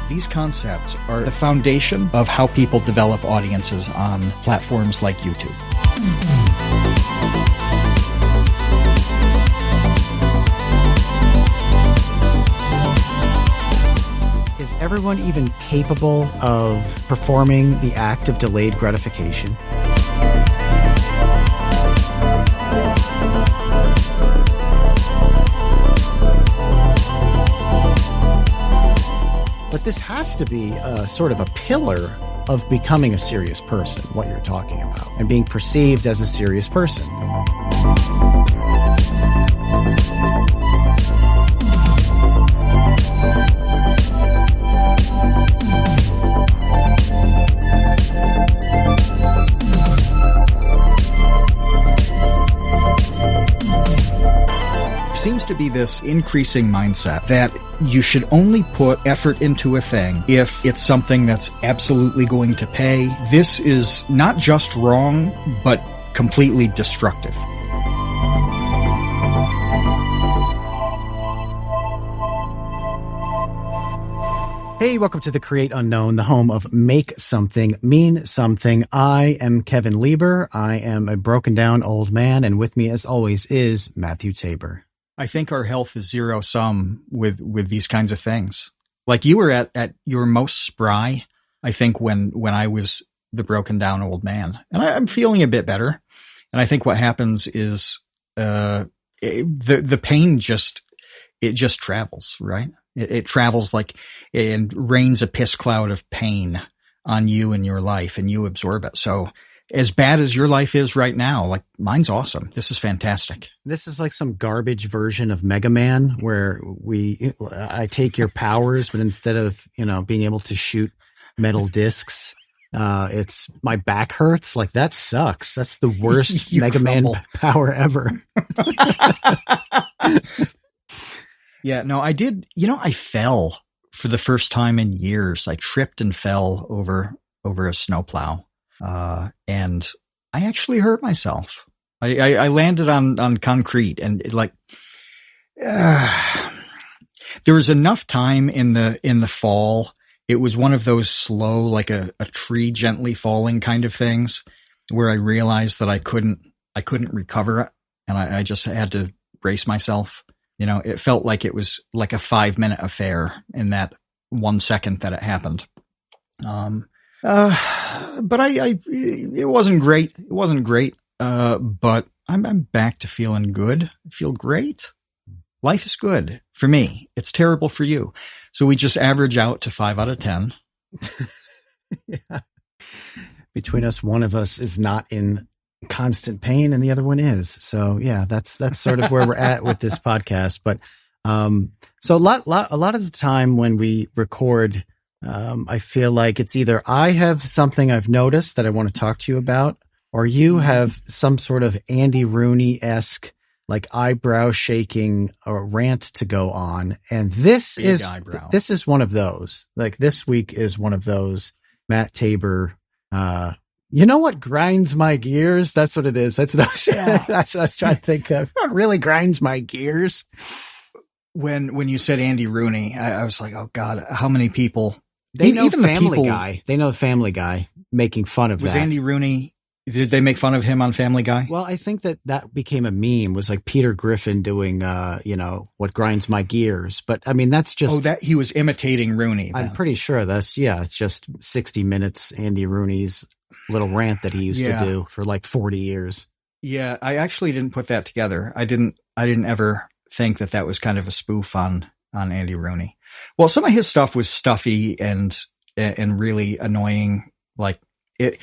These concepts are the foundation of how people develop audiences on platforms like YouTube. Is everyone even capable of performing the act of delayed gratification? But this has to be sort of a pillar of becoming a serious person, what you're talking about, and being perceived as a serious person. Seems to be this increasing mindset that you should only put effort into a thing if it's something that's absolutely going to pay. This is not just wrong, but completely destructive. Hey, welcome to the Create Unknown, the home of Make Something Mean Something. I am Kevin Lieber. I am a broken down old man, and with me as always is Matthew Tabor. I think our health is zero sum with these kinds of things. Like you were at your most spry, I think, when I was the broken down old man, and I'm feeling a bit better. And I think what happens is, the pain just travels, right? It travels like, and rains a piss cloud of pain on you and your life, and you absorb it. So as bad as your life is right now, like mine's awesome. This is fantastic. This is like some garbage version of Mega Man where I take your powers, but instead of, being able to shoot metal discs, it's my back hurts. Like that sucks. That's the worst Mega Man power ever. Yeah, no, I did. I fell for the first time in years. I tripped and fell over a snowplow. And I actually hurt myself. I landed on concrete, and there was enough time in the fall. It was one of those slow, like a tree gently falling kind of things where I realized that I couldn't recover it. And I just had to brace myself. It felt like it was like a 5-minute affair in that 1 second that it happened. But it wasn't great. It wasn't great. But I'm back to feeling good. I feel great. Life is good for me. It's terrible for you. So we just average out to 5 out of 10. Yeah. Between us, one of us is not in constant pain and the other one is. So yeah, that's sort of where we're at with this podcast. But, so a lot of the time when we record, I feel like it's either I have something I've noticed that I want to talk to you about, or you have some sort of Andy Rooney-esque, like eyebrow shaking or rant to go on. And this is one of those. Like this week is one of those. Matt Tabor, you know what grinds my gears? That's what it is. That's what I was, that's what I was trying to think of. What really grinds my gears? When you said Andy Rooney, I was like, oh God, how many people? They know even Family Guy. They know Family Guy making fun of that. Was Andy Rooney? Did they make fun of him on Family Guy? Well, I think that became a meme. Was like Peter Griffin doing, what grinds my gears. But I mean, that's just. Oh, that he was imitating Rooney. Then. I'm pretty sure it's just 60 Minutes. Andy Rooney's little rant that he used to do for like 40 years. Yeah, I actually didn't put that together. I didn't ever think that was kind of a spoof on Andy Rooney. Well, some of his stuff was stuffy and really annoying. Like it,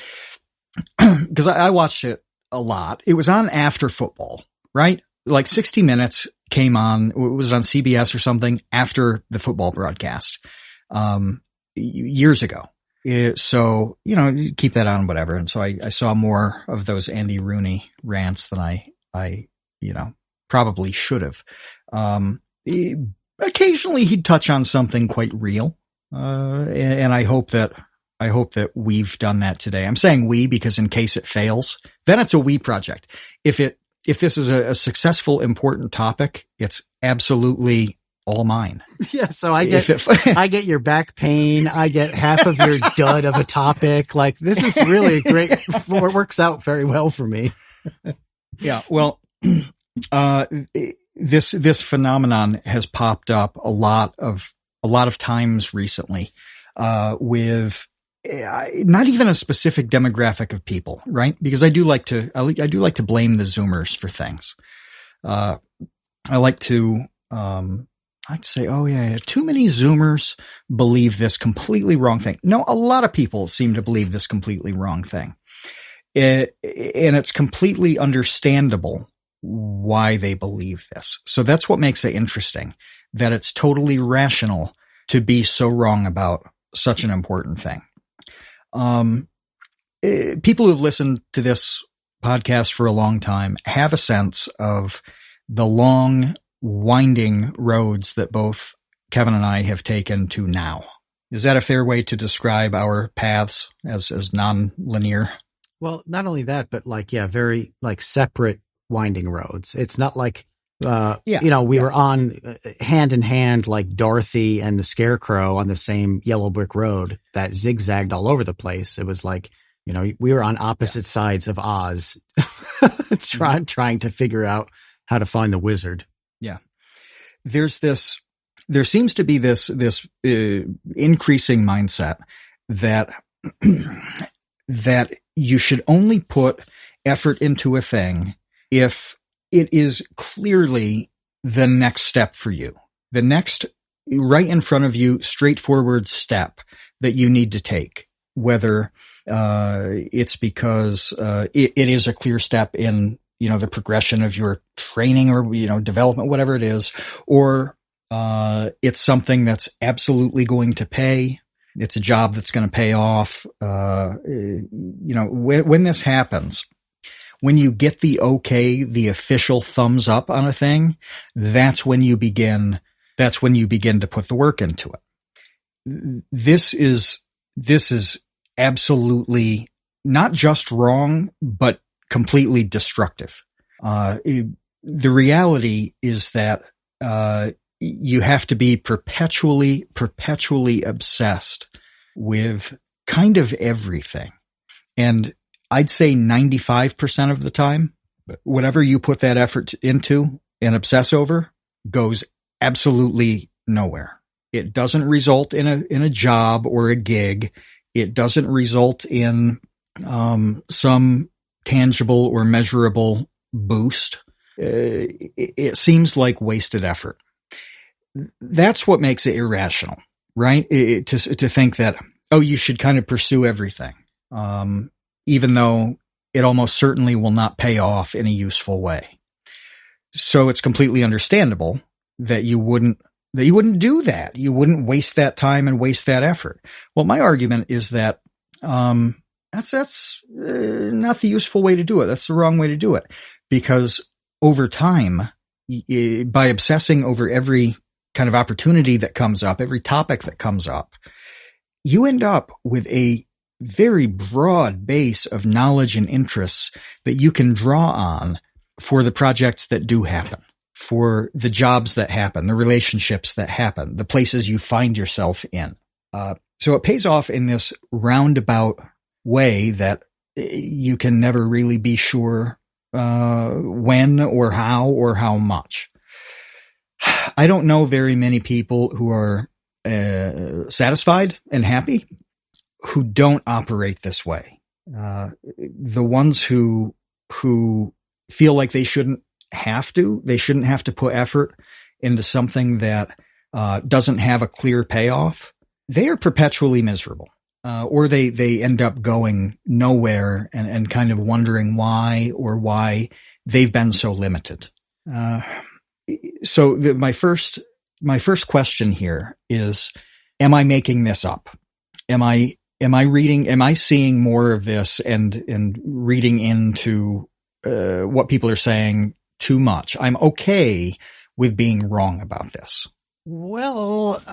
because I watched it a lot. It was on after football, right? Like 60 Minutes came on. It was on CBS or something after the football broadcast, years ago. So, you keep that on, whatever. And so I saw more of those Andy Rooney rants than I probably should have. Occasionally he'd touch on something quite real. And I hope that we've done that today. I'm saying we because in case it fails, then it's a we project. If this is a successful, important topic, it's absolutely all mine. Yeah. So I get your back pain. I get half of your dud of a topic. Like, this is really great. It works out very well for me. Yeah. Well, this phenomenon has popped up a lot of times recently, with not even a specific demographic of people, right? Because I do like to blame the Zoomers for things. I like to, I'd say, oh yeah, too many Zoomers believe this completely wrong thing. No, a lot of people seem to believe this completely wrong thing. And it's completely understandable why they believe this. So that's what makes it interesting, that it's totally rational to be so wrong about such an important thing. People who've listened to this podcast for a long time have a sense of the long, winding roads that both Kevin and I have taken to now. Is that a fair way to describe our paths as non-linear? Well, not only that, but very separate winding roads. It's not like, we were on hand in hand, like Dorothy and the Scarecrow on the same yellow brick road that zigzagged all over the place. It was like, we were on opposite sides of Oz, trying to figure out how to find the wizard. Yeah. There seems to be this increasing mindset that you should only put effort into a thing if it is clearly the next step for you, the next right in front of you, straightforward step that you need to take, whether it's because it is a clear step in, the progression of your training or, development, whatever it is, or it's something that's absolutely going to pay. It's a job that's going to pay off. When this happens, when you get the okay, the official thumbs up on a thing, that's when you begin to put the work into it. This is absolutely not just wrong, but completely destructive. The reality is that, you have to be perpetually obsessed with kind of everything. And I'd say 95% of the time, whatever you put that effort into and obsess over goes absolutely nowhere. It doesn't result in a job or a gig. It doesn't result in some tangible or measurable boost. It seems like wasted effort. That's what makes it irrational, right? To think that, you should kind of pursue everything, even though it almost certainly will not pay off in a useful way. So it's completely understandable that you wouldn't do that. You wouldn't waste that time and waste that effort. Well, my argument is that, that's not the useful way to do it. That's the wrong way to do it, because over time, by obsessing over every kind of opportunity that comes up, every topic that comes up, you end up with a very broad base of knowledge and interests that you can draw on for the projects that do happen, for the jobs that happen, the relationships that happen, the places you find yourself in. So it pays off in this roundabout way that you can never really be sure when or how much. I don't know very many people who are satisfied and happy who don't operate this way. The ones who feel like they shouldn't have to put effort into something that doesn't have a clear payoff, they are perpetually miserable. Or they end up going nowhere and kind of wondering why they've been so limited. So my first question here is, am I making this up? Am I seeing more of this and reading into what people are saying too much? I'm okay with being wrong about this. Well,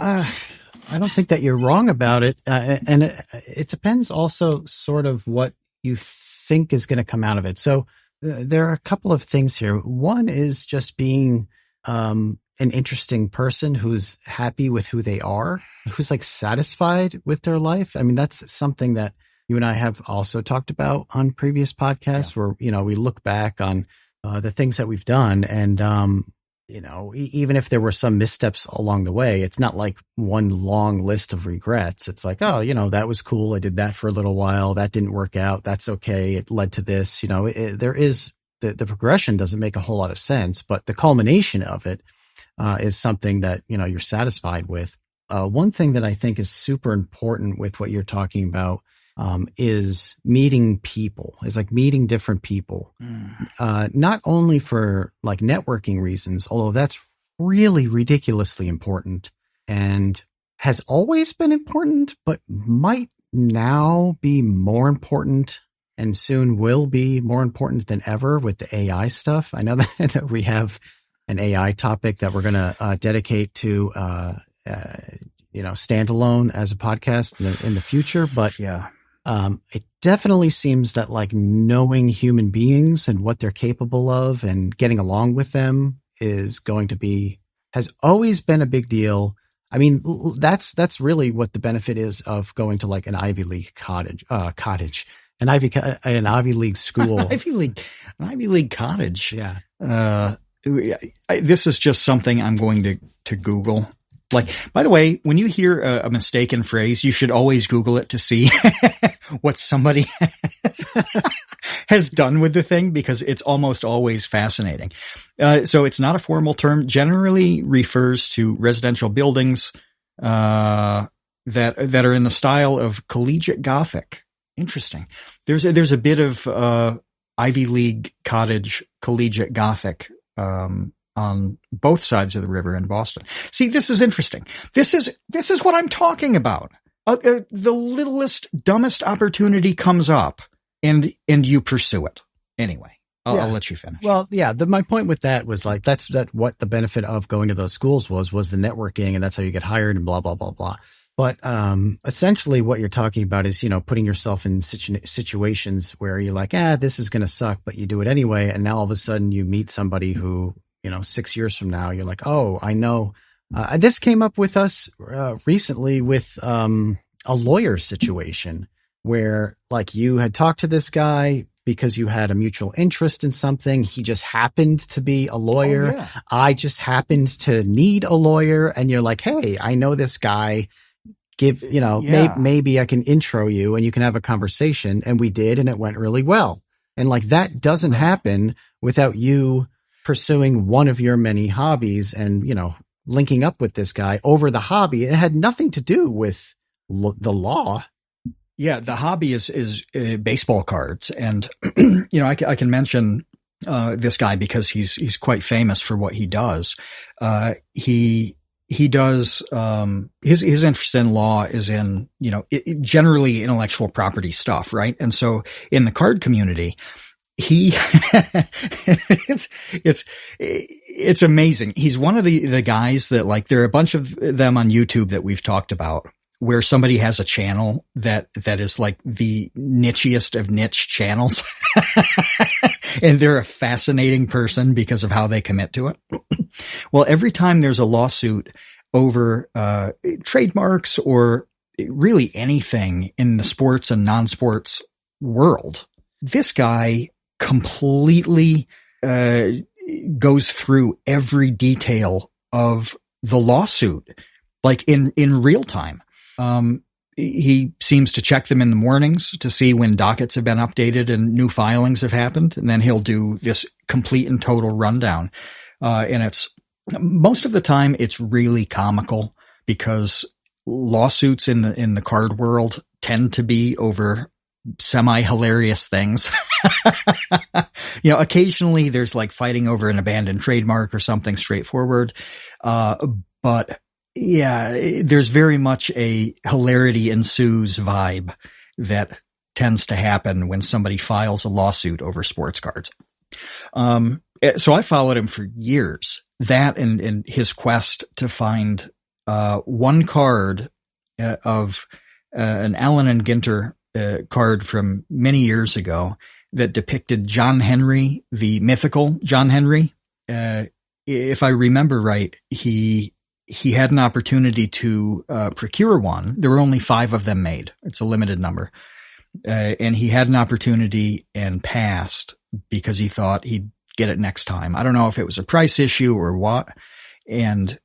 I don't think that you're wrong about it. And it depends also sort of what you think is going to come out of it. So there are a couple of things here. One is just being an interesting person who's happy with who they are, who's like satisfied with their life. I mean, that's something that you and I have also talked about on previous podcasts where, we look back on the things that we've done. And, even if there were some missteps along the way, it's not like one long list of regrets. It's like, oh, that was cool. I did that for a little while. That didn't work out. That's okay. It led to this. There is the progression doesn't make a whole lot of sense, but the culmination of it is something that, you're satisfied with. One thing that I think is super important with what you're talking about is meeting people, is like meeting different people, not only for like networking reasons, although that's really ridiculously important and has always been important, but might now be more important and soon will be more important than ever with the AI stuff. I know that we have an AI topic that we're going to dedicate to, standalone as a podcast in the future, but it definitely seems that like knowing human beings and what they're capable of and getting along with them has always been a big deal. I mean, that's really what the benefit is of going to like an Ivy League an Ivy League school, an Ivy League cottage. Yeah. This is just something I'm going to Google. Like, by the way, when you hear a mistaken phrase, you should always Google it to see what somebody has done with the thing, because it's almost always fascinating. So it's not a formal term, generally refers to residential buildings that are in the style of collegiate Gothic. Interesting. There's a bit of Ivy League cottage collegiate Gothic on both sides of the river in Boston. See, this is interesting. This is what I'm talking about. The littlest, dumbest opportunity comes up, and you pursue it. Anyway, I'll let you finish. Well, yeah. My point with that was like that's what the benefit of going to those schools was the networking, and that's how you get hired, and blah blah blah blah. But essentially, what you're talking about is putting yourself in situations where you're like, this is going to suck, but you do it anyway, and now all of a sudden you meet somebody who 6 years from now, you're like, oh, I know. This came up with us recently with a lawyer situation where like you had talked to this guy because you had a mutual interest in something. He just happened to be a lawyer. Oh, yeah. I just happened to need a lawyer. And you're like, hey, I know this guy. Maybe I can intro you and you can have a conversation. And we did, and it went really well. And like that doesn't happen without you pursuing one of your many hobbies and, linking up with this guy over the hobby. It had nothing to do with the law. Yeah. The hobby is baseball cards. And, I can mention, this guy because he's quite famous for what he does. He does, his interest in law is in, generally intellectual property stuff. Right. And so in the card community, it's amazing. He's one of the guys that like, there are a bunch of them on YouTube that we've talked about where somebody has a channel that is like the nichiest of niche channels. And they're a fascinating person because of how they commit to it. Well, every time there's a lawsuit over, trademarks or really anything in the sports and non-sports world, this guy completely goes through every detail of the lawsuit, like in real time. He seems to check them in the mornings to see when dockets have been updated and new filings have happened. And then he'll do this complete and total rundown. And it's most of the time it's really comical because lawsuits in the card world tend to be over semi-hilarious things. Occasionally there's like fighting over an abandoned trademark or something straightforward. But yeah, there's very much a hilarity ensues vibe that tends to happen when somebody files a lawsuit over sports cards. So I followed him for years, that and his quest to find, one card of, an Allen and Ginter card from many years ago that depicted John Henry, the mythical John Henry, if I remember right, he had an opportunity to procure one. There were only 5 of them made. It's a limited number. And he had an opportunity and passed because he thought he'd get it next time. I don't know if it was a price issue or what. And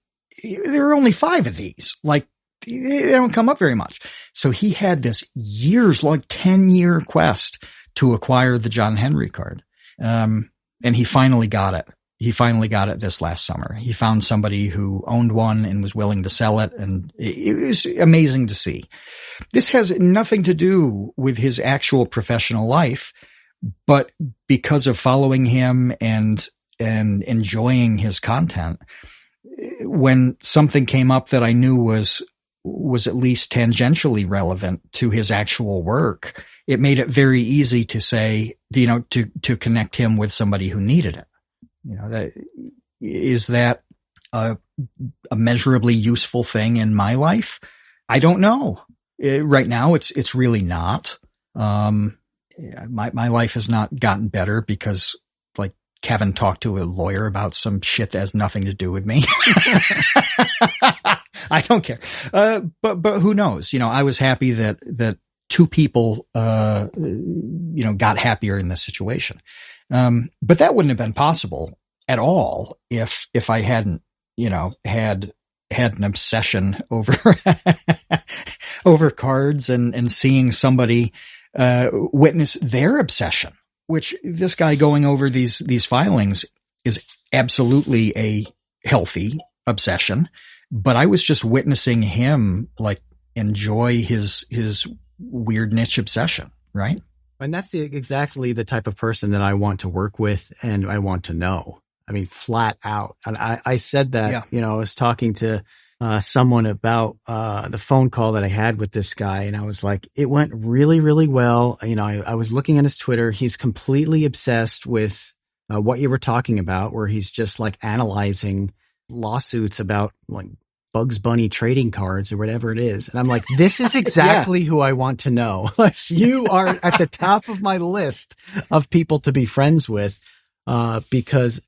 there are only 5 of these. Like, they don't come up very much. So he had this years, like 10-year quest to acquire the John Henry card. And he finally got it. He finally got it this last summer. He found somebody who owned one and was willing to sell it. And it was amazing to see. This has nothing to do with his actual professional life, but because of following him and enjoying his content, when something came up that I knew was at least tangentially relevant to his actual work, it made it very easy to say, to connect him with somebody who needed it. Is that a measurably useful thing in my life? I don't know. Right now, it's really not. My life has not gotten better because, like, Kevin talked to a lawyer about some shit that has nothing to do with me. I don't care. But who knows? I was happy that 2 people, got happier in this situation. But that wouldn't have been possible at all if I hadn't, had an obsession over, over cards and seeing somebody, witness their obsession, which this guy going over these filings is absolutely a healthy obsession. But I was just witnessing him, like, enjoy his weird niche obsession, right? And that's exactly the type of person that I want to work with and I want to know. I mean, flat out. And I said that, I was talking to someone about the phone call that I had with this guy. And I was like, it went really, really well. I was looking at his Twitter. He's completely obsessed with what you were talking about, where he's just like analyzing lawsuits about like Bugs Bunny trading cards or whatever it is. And I'm like, this is exactly who I want to know. Like, you are at the top of my list of people to be friends with, because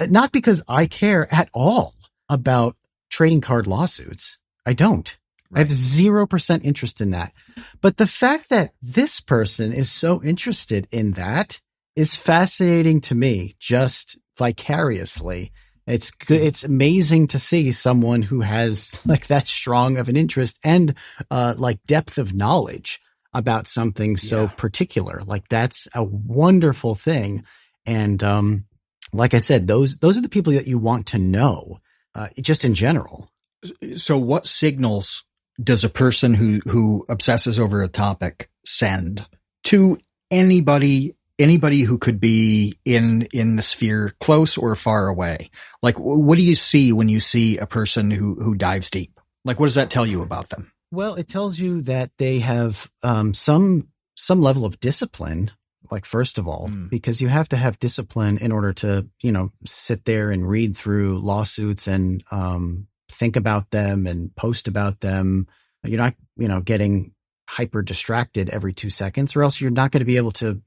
not because I care at all about trading card lawsuits. I don't. Right. I have 0% interest in that. But the fact that this person is so interested in that is fascinating to me, just vicariously. It's good. It's amazing to see someone who has like that strong of an interest and like depth of knowledge about something so particular. Like, that's a wonderful thing. And like I said, those are the people that you want to know, just in general. So what signals does a person who obsesses over a topic send to anybody who could be in the sphere, close or far away? Like, what do you see when you see a person who dives deep? Like, what does that tell you about them? Well, it tells you that they have some level of discipline. Like, first of all, because you have to have discipline in order to, sit there and read through lawsuits and think about them and post about them. You're not, getting hyper distracted every 2 seconds, or else you're not going to be able to,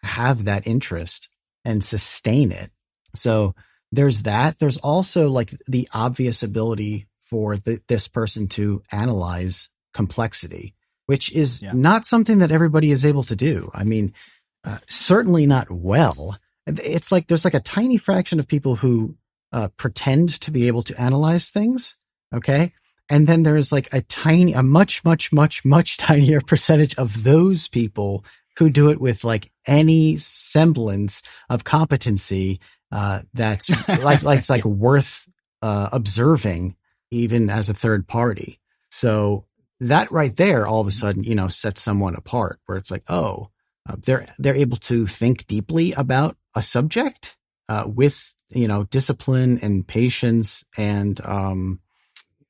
have that interest and sustain it. So there's that. There's also like the obvious ability for this person to analyze complexity, which is not something that everybody is able to do. I mean, certainly not well. It's like there's like a tiny fraction of people who pretend to be able to analyze things. Okay. And then there's like a much, much, much, much tinier percentage of those people who do it with like any semblance of competency that's like worth observing, even as a third party. So that right there, all of a sudden, sets someone apart, where it's like, oh, they're able to think deeply about a subject with discipline and patience and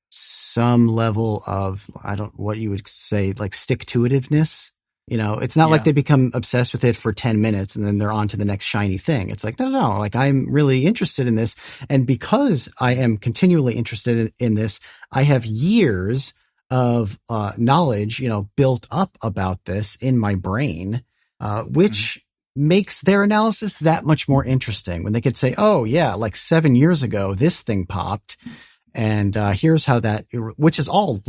some level of, what you would say, like stick-to-itiveness. It's not like they become obsessed with it for 10 minutes and then they're on to the next shiny thing. It's like, no, like, I'm really interested in this. And because I am continually interested in this, I have years of knowledge, built up about this in my brain, which makes their analysis that much more interesting when they could say, oh yeah, like 7 years ago, this thing popped. And here's how that, which is all,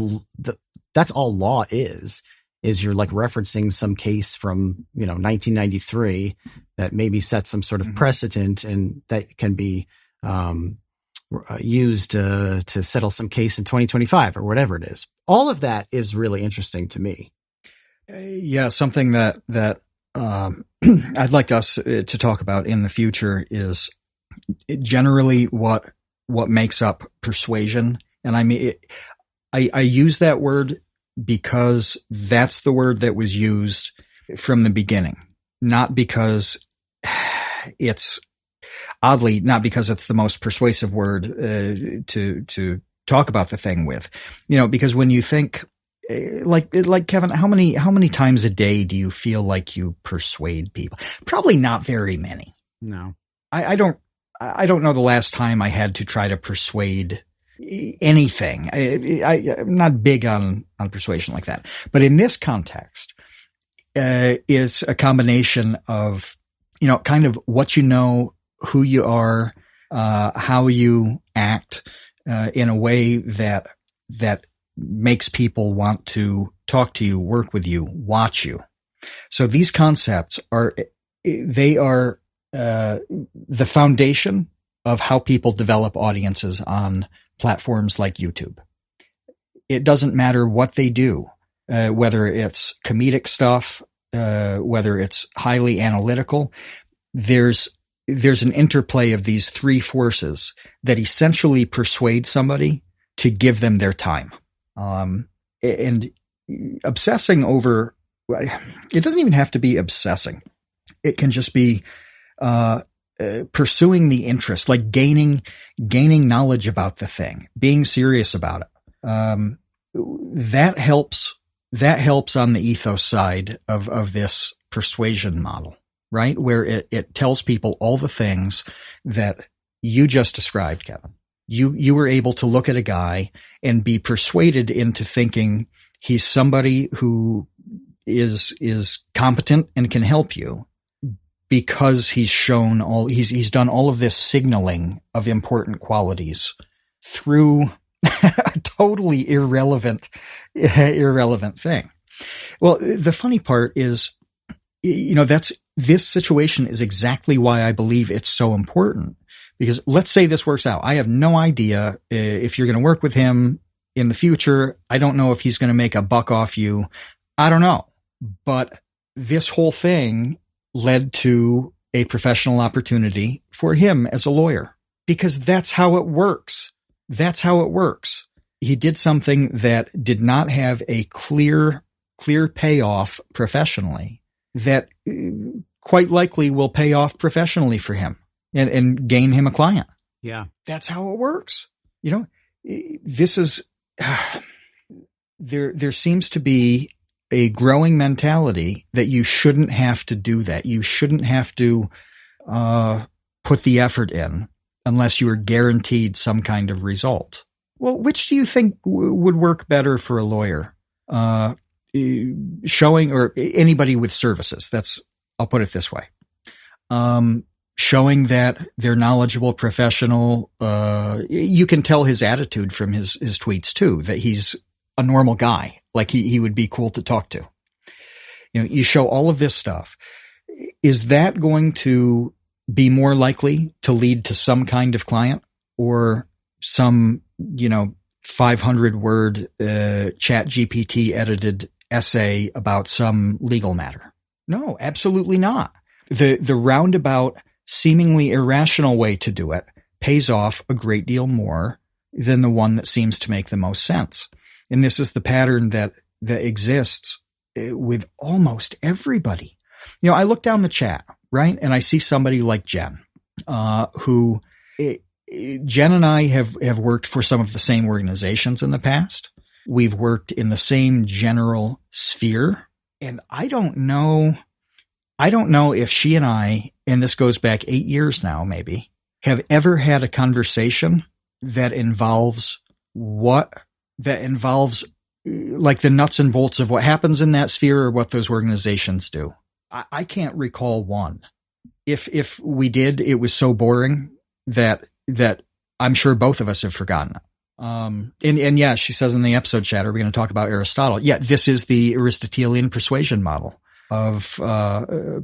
that's all law is you're like referencing some case from, 1993 that maybe sets some sort of precedent and that can be used to settle some case in 2025 or whatever it is. All of that is really interesting to me. Yeah, something that I'd like us to talk about in the future is generally what makes up persuasion. And I mean, I use that word because that's the word that was used from the beginning, not because it's not because it's the most persuasive word to talk about the thing with, because when you think like Kevin, how many times a day do you feel like you persuade people? Probably not very many. No, I don't know the last time I had to try to persuade anything. I'm not big on persuasion like that. But in this context, is a combination of, kind of what you know, who you are, how you act, in a way that makes people want to talk to you, work with you, watch you. So these concepts are the foundation of how people develop audiences on platforms like YouTube. It doesn't matter what they do, whether it's comedic stuff, whether it's highly analytical. There's an interplay of these three forces that essentially persuade somebody to give them their time. And obsessing over, it doesn't even have to be obsessing. It can just be, pursuing the interest, like gaining knowledge about the thing, being serious about it. That helps on the ethos side of this persuasion model, right? Where it tells people all the things that you just described, Kevin. You were able to look at a guy and be persuaded into thinking he's somebody who is competent and can help you because he's done all of this signaling of important qualities through a totally irrelevant thing. Well, the funny part is, this situation is exactly why I believe it's so important. Because let's say this works out. I have no idea if you're going to work with him in the future. I don't know if he's going to make a buck off you. I don't know. But this whole thing led to a professional opportunity for him as a lawyer, because that's how it works. That's how it works. He did something that did not have a clear payoff professionally that quite likely will pay off professionally for him. And gain him a client. Yeah. That's how it works. This is, there seems to be a growing mentality that you shouldn't have to do that. You shouldn't have to, put the effort in unless you are guaranteed some kind of result. Well, which do you think would work better for a lawyer? Showing, or anybody with services. I'll put it this way. Showing that they're knowledgeable, professional. You can tell his attitude from his tweets too, that he's a normal guy. Like he would be cool to talk to. You show all of this stuff. Is that going to be more likely to lead to some kind of client or some, 500 word, chat GPT edited essay about some legal matter? No, absolutely not. The roundabout, seemingly irrational way to do it pays off a great deal more than the one that seems to make the most sense. And this is the pattern that exists with almost everybody. I look down the chat, right? And I see somebody like Jen, who Jen and I have worked for some of the same organizations in the past. We've worked in the same general sphere. And I don't know if she and I, and this goes back 8 years now, maybe, have ever had a conversation that involves like the nuts and bolts of what happens in that sphere or what those organizations do. I can't recall one. If we did, it was so boring that I'm sure both of us have forgotten it. And yeah, she says in the episode chatter, we're going to talk about Aristotle. Yeah, this is the Aristotelian persuasion model of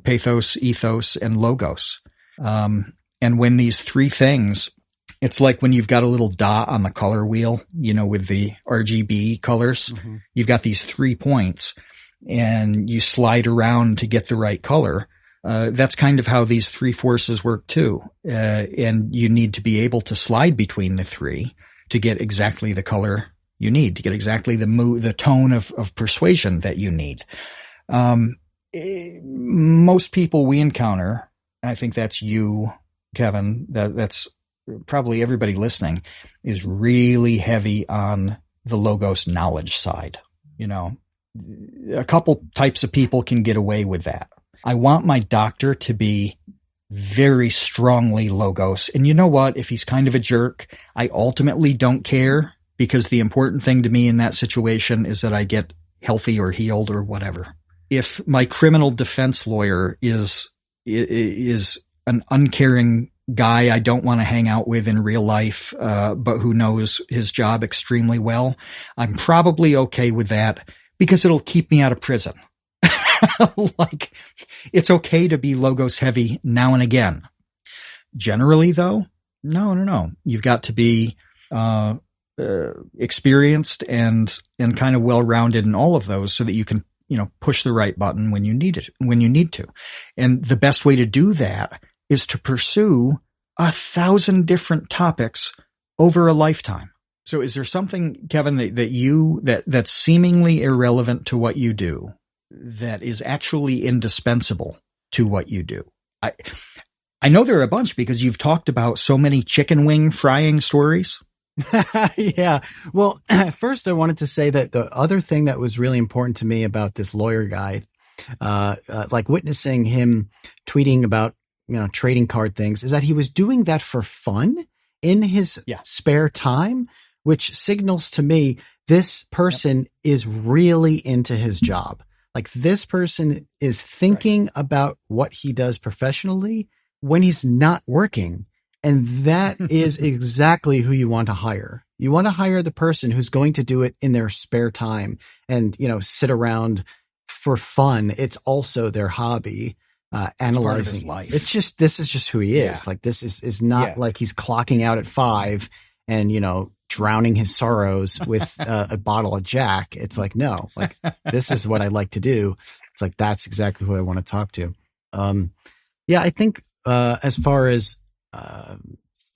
pathos, ethos, and logos. And when these three things, it's like when you've got a little dot on the color wheel, with the RGB colors, you've got these 3 points and you slide around to get the right color. That's kind of how these three forces work too. And you need to be able to slide between the three to get exactly the color you need, to get exactly the tone of persuasion that you need. Most people we encounter, I think that's you, Kevin, that's probably everybody listening, is really heavy on the logos knowledge side. A couple types of people can get away with that. I want my doctor to be very strongly logos. And you know what? If he's kind of a jerk, I ultimately don't care, because the important thing to me in that situation is that I get healthy or healed or whatever. If my criminal defense lawyer is an uncaring guy I don't want to hang out with in real life, but who knows his job extremely well, I'm probably okay with that, because it'll keep me out of prison. Like, it's okay to be logos heavy now and again. Generally though, no. You've got to be, experienced and kind of well-rounded in all of those so that you can, push the right button when you need to. And the best way to do that is to pursue 1,000 different topics over a lifetime. So is there something, Kevin, that's seemingly irrelevant to what you do that is actually indispensable to what you do? I know there are a bunch, because you've talked about so many chicken wing frying stories. Yeah. Well, first I wanted to say that the other thing that was really important to me about this lawyer guy, like witnessing him tweeting about, trading card things, is that he was doing that for fun in his spare time, which signals to me this person is really into his job. Like, this person is thinking about what he does professionally when he's not working. And that is exactly who you want to hire. You want to hire the person who's going to do it in their spare time and, sit around for fun. It's also their hobby, analyzing life. This is just who he is. Yeah. Like, this is not like he's clocking out at 5 and, drowning his sorrows with a bottle of Jack. It's like, no, like, this is what I like to do. It's like, that's exactly who I want to talk to. I think, as far as,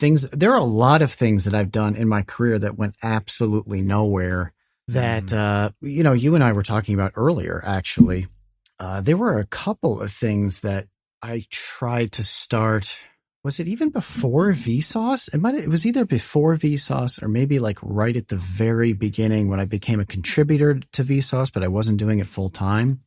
things, there are a lot of things that I've done in my career that went absolutely nowhere that, you and I were talking about earlier, actually. There were a couple of things that I tried to start. Was it even before Vsauce? It was either before Vsauce or maybe like right at the very beginning when I became a contributor to Vsauce, but I wasn't doing it full time.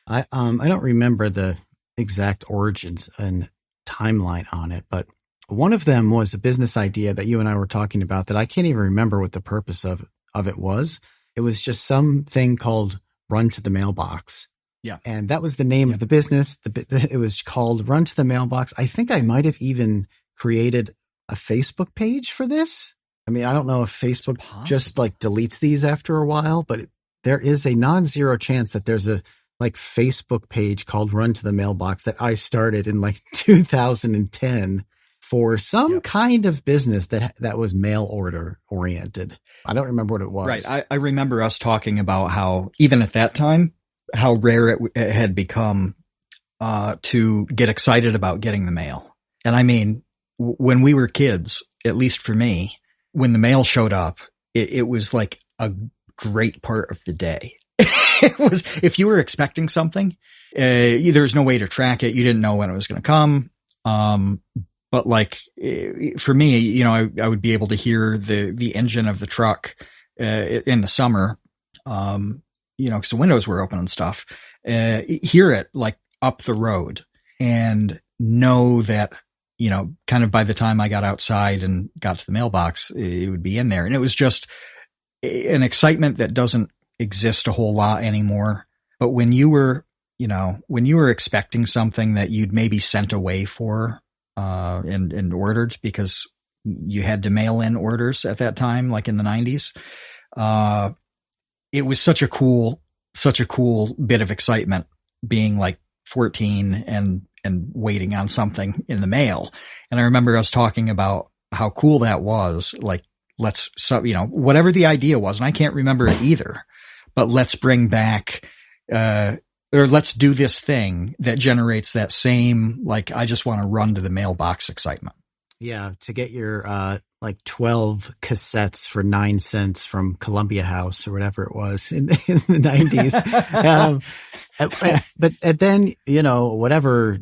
I don't remember the exact origins and timeline on it, but one of them was a business idea that you and I were talking about that I can't even remember what the purpose of it was. It was just something called Run to the Mailbox. Yeah. And that was the name of the business. It was called Run to the Mailbox. I think I might have even created a Facebook page for this. I mean, I don't know if Facebook just like deletes these after a while, but there is a non-zero chance that there's a like Facebook page called Run to the Mailbox that I started in like 2010 for some kind of business that was mail order oriented. I don't remember what it was. Right. I remember us talking about how even at that time, how rare it had become to get excited about getting the mail. And I mean, when we were kids, at least for me, when the mail showed up, it was like a great part of the day. It was, if you were expecting something, there's no way to track it. You didn't know when it was going to come. But like, for me, I would be able to hear the engine of the truck, in the summer, cause the windows were open and stuff, hear it like up the road and know that, kind of by the time I got outside and got to the mailbox, it would be in there. And it was just an excitement that doesn't exist a whole lot anymore. But when you were when you were expecting something that you'd maybe sent away for, and ordered because you had to mail in orders at that time, like in the 90s. It was such a cool bit of excitement being like 14 and waiting on something in the mail. And I remember us talking about how cool that was. Like, whatever the idea was, and I can't remember it either, but let's bring back, or let's do this thing that generates that same, like, I just want to run to the mailbox excitement. Yeah. To get your, 12 cassettes for 9 cents from Columbia House or whatever it was in the 90s. But then, whatever,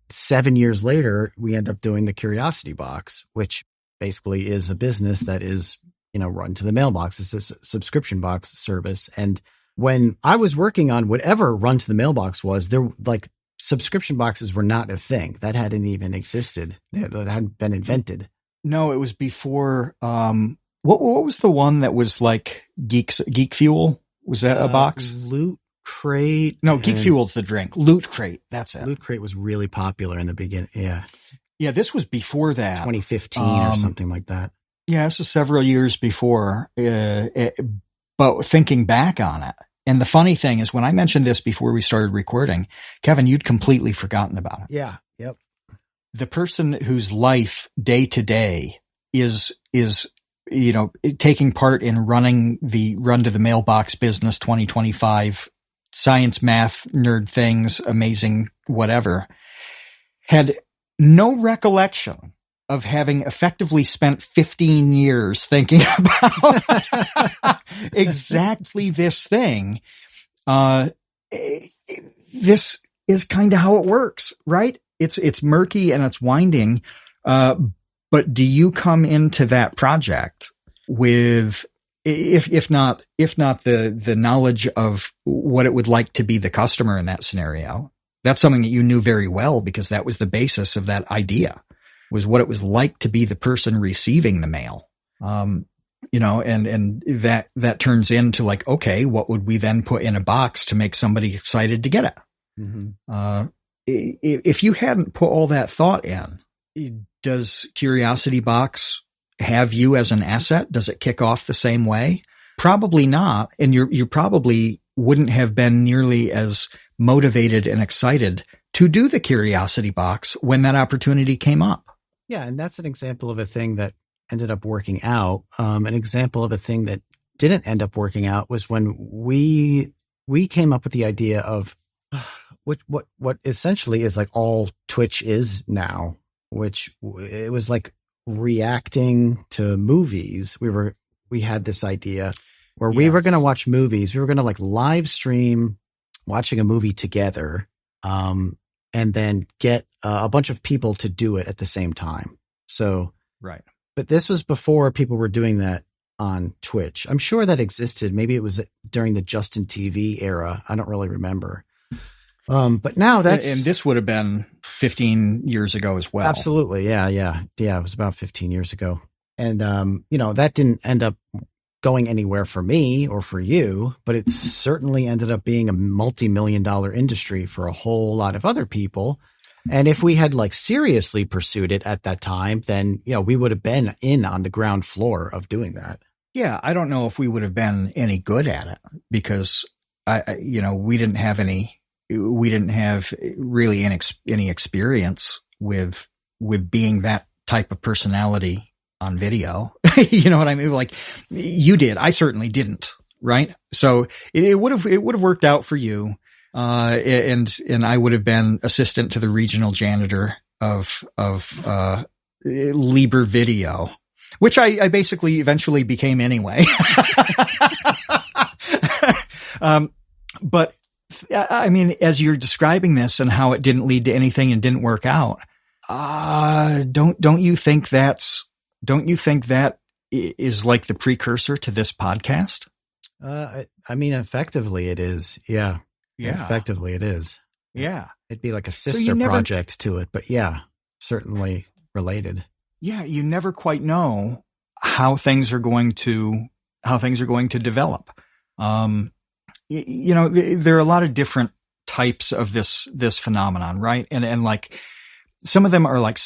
7 years later, we end up doing the Curiosity Box, which basically is a business that is, run to the mailbox. It's a subscription box service. And when I was working on whatever run to the mailbox was, there, subscription boxes were not a thing. That hadn't even existed. That hadn't been invented. No, it was before. What was the one that was like Geek Fuel? Was that a box? Loot Crate. No, Geek Fuel's the drink. Loot Crate. That's it. Loot Crate was really popular in the beginning. Yeah. Yeah, this was before that. 2015 or something like that. Yeah, this was several years before. But thinking back on it, and the funny thing is when I mentioned this before we started recording, Kevin, you'd completely forgotten about it. Yeah. Yep. The person whose life day to day is, taking part in running the Run to the Mailbox Business 2025 science, math, nerd things, amazing, whatever, had no recollection of having effectively spent 15 years thinking about exactly this thing. This is kind of how it works, right? It's murky and it's winding. But do you come into that project with, if not the knowledge of what it would like to be the customer in that scenario? That's something that you knew very well because that was the basis of that idea, was what it was like to be the person receiving the mail. And that turns into like, okay, what would we then put in a box to make somebody excited to get it? Mm-hmm. If you hadn't put all that thought in, does Curiosity Box have you as an asset? Does it kick off the same way? Probably not. And you probably wouldn't have been nearly as motivated and excited to do the Curiosity Box when that opportunity came up. Yeah. And that's an example of a thing that ended up working out. An example of a thing that didn't end up working out was when we came up with the idea of what essentially is like all Twitch is now, which it was like reacting to movies. We had this idea where we were going to watch movies. We were going to like live stream watching a movie together, and then get a bunch of people to do it at the same time. So, right. But this was before people were doing that on Twitch. I'm sure that existed. Maybe it was during the Justin TV era. I don't really remember. But now and this would have been 15 years ago as well. Absolutely. Yeah. It was about 15 years ago. And, that didn't end up going anywhere for me or for you, but it certainly ended up being a multi-million-dollar industry for a whole lot of other people. And if we had like seriously pursued it at that time, then, we would have been in on the ground floor of doing that. Yeah. I don't know if we would have been any good at it because we didn't have really any experience with being that type of personality on video. You know what I mean? Like you did. I certainly didn't. Right. So it would have worked out for you. And I would have been assistant to the regional janitor of Liber Video, which I basically eventually became anyway. But I mean, as you're describing this and how it didn't lead to anything and didn't work out, don't you think that is like the precursor to this podcast? I mean, effectively it is. Yeah. Yeah. Effectively it is. Yeah. It'd be like a sister project to it, but yeah, certainly related. Yeah. You never quite know how things are going to develop. There are a lot of different types of this phenomenon, right? And like some of them are like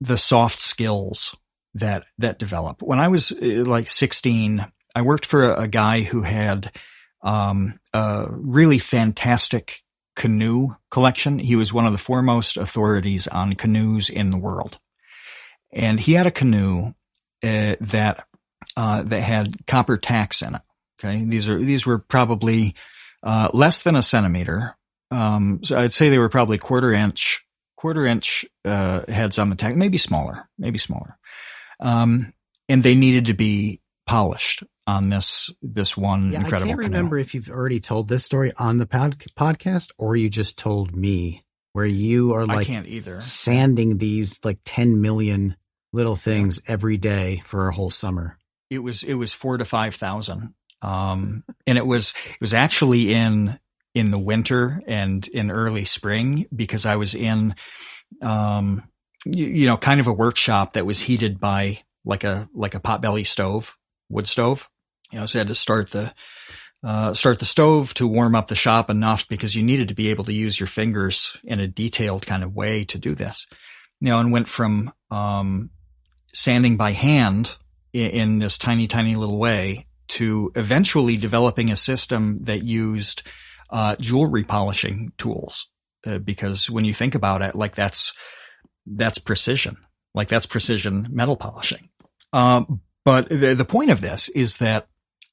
the soft skills that develop. When I was like 16, I worked for a guy who had a really fantastic canoe collection. He was one of the foremost authorities on canoes in the world. And he had a canoe that had copper tacks in it. Okay. These were probably less than a centimeter. So I'd say they were probably quarter inch heads on the tack, maybe smaller. And they needed to be polished on this one incredible canoe. I can't remember if you've already told this story on the podcast or you just told me, where you are like, I can't either, sanding these like 10 million little things every day for a whole summer. It was 4,000 to 5,000. And it was actually in the winter and in early spring, because I was in, kind of a workshop that was heated by like a potbelly stove, wood stove. So I had to start the stove to warm up the shop enough, because you needed to be able to use your fingers in a detailed kind of way to do this. And went from, sanding by hand in this tiny, tiny little way to eventually developing a system that used, jewelry polishing tools. Because when you think about it, like that's precision, like that's precision metal polishing. But the point of this is that,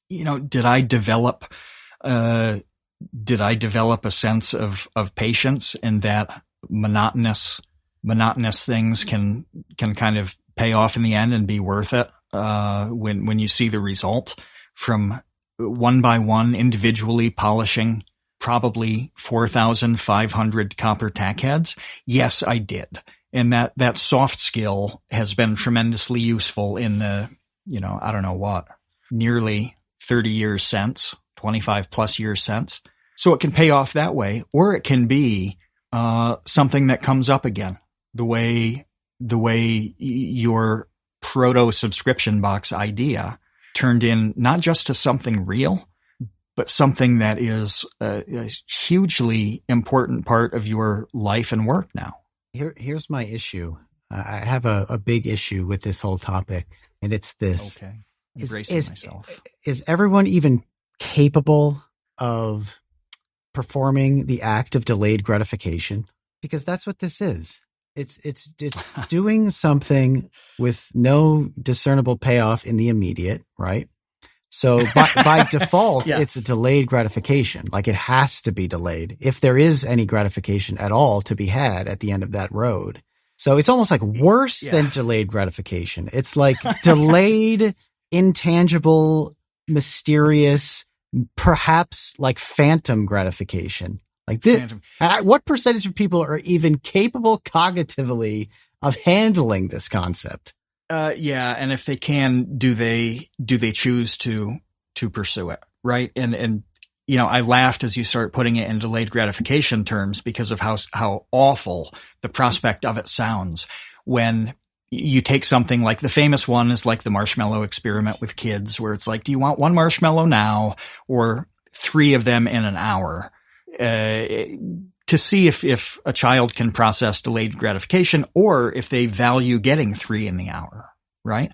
did I develop a sense of patience, and that monotonous things can kind of pay off in the end and be worth it, when you see the result from one by one individually polishing probably 4,500 copper tack heads? Yes, I did. And that soft skill has been tremendously useful in the, I don't know what, nearly 30 years since, 25 plus years since. So it can pay off that way, or it can be, something that comes up again, the way your proto subscription box idea turned in not just to something real, but something that is a hugely important part of your life and work now. Here's my issue. I have a big issue with this whole topic, and it's this. Okay. Embracing myself. Is everyone even capable of performing the act of delayed gratification? Because that's what this is. It's doing something with no discernible payoff in the immediate, right? So by default, it's a delayed gratification. Like it has to be delayed if there is any gratification at all to be had at the end of that road. So it's almost like worse than delayed gratification. It's like delayed, intangible, mysterious, perhaps like phantom gratification. Like this, what percentage of people are even capable cognitively of handling this concept? And if they can, do they choose to pursue it? Right. And, I laughed as you start putting it in delayed gratification terms, because of how awful the prospect of it sounds when you take something like the famous one is like the marshmallow experiment with kids, where it's like, do you want one marshmallow now or 3 of them in an hour? To see if a child can process delayed gratification, or if they value getting 3 in the hour, right?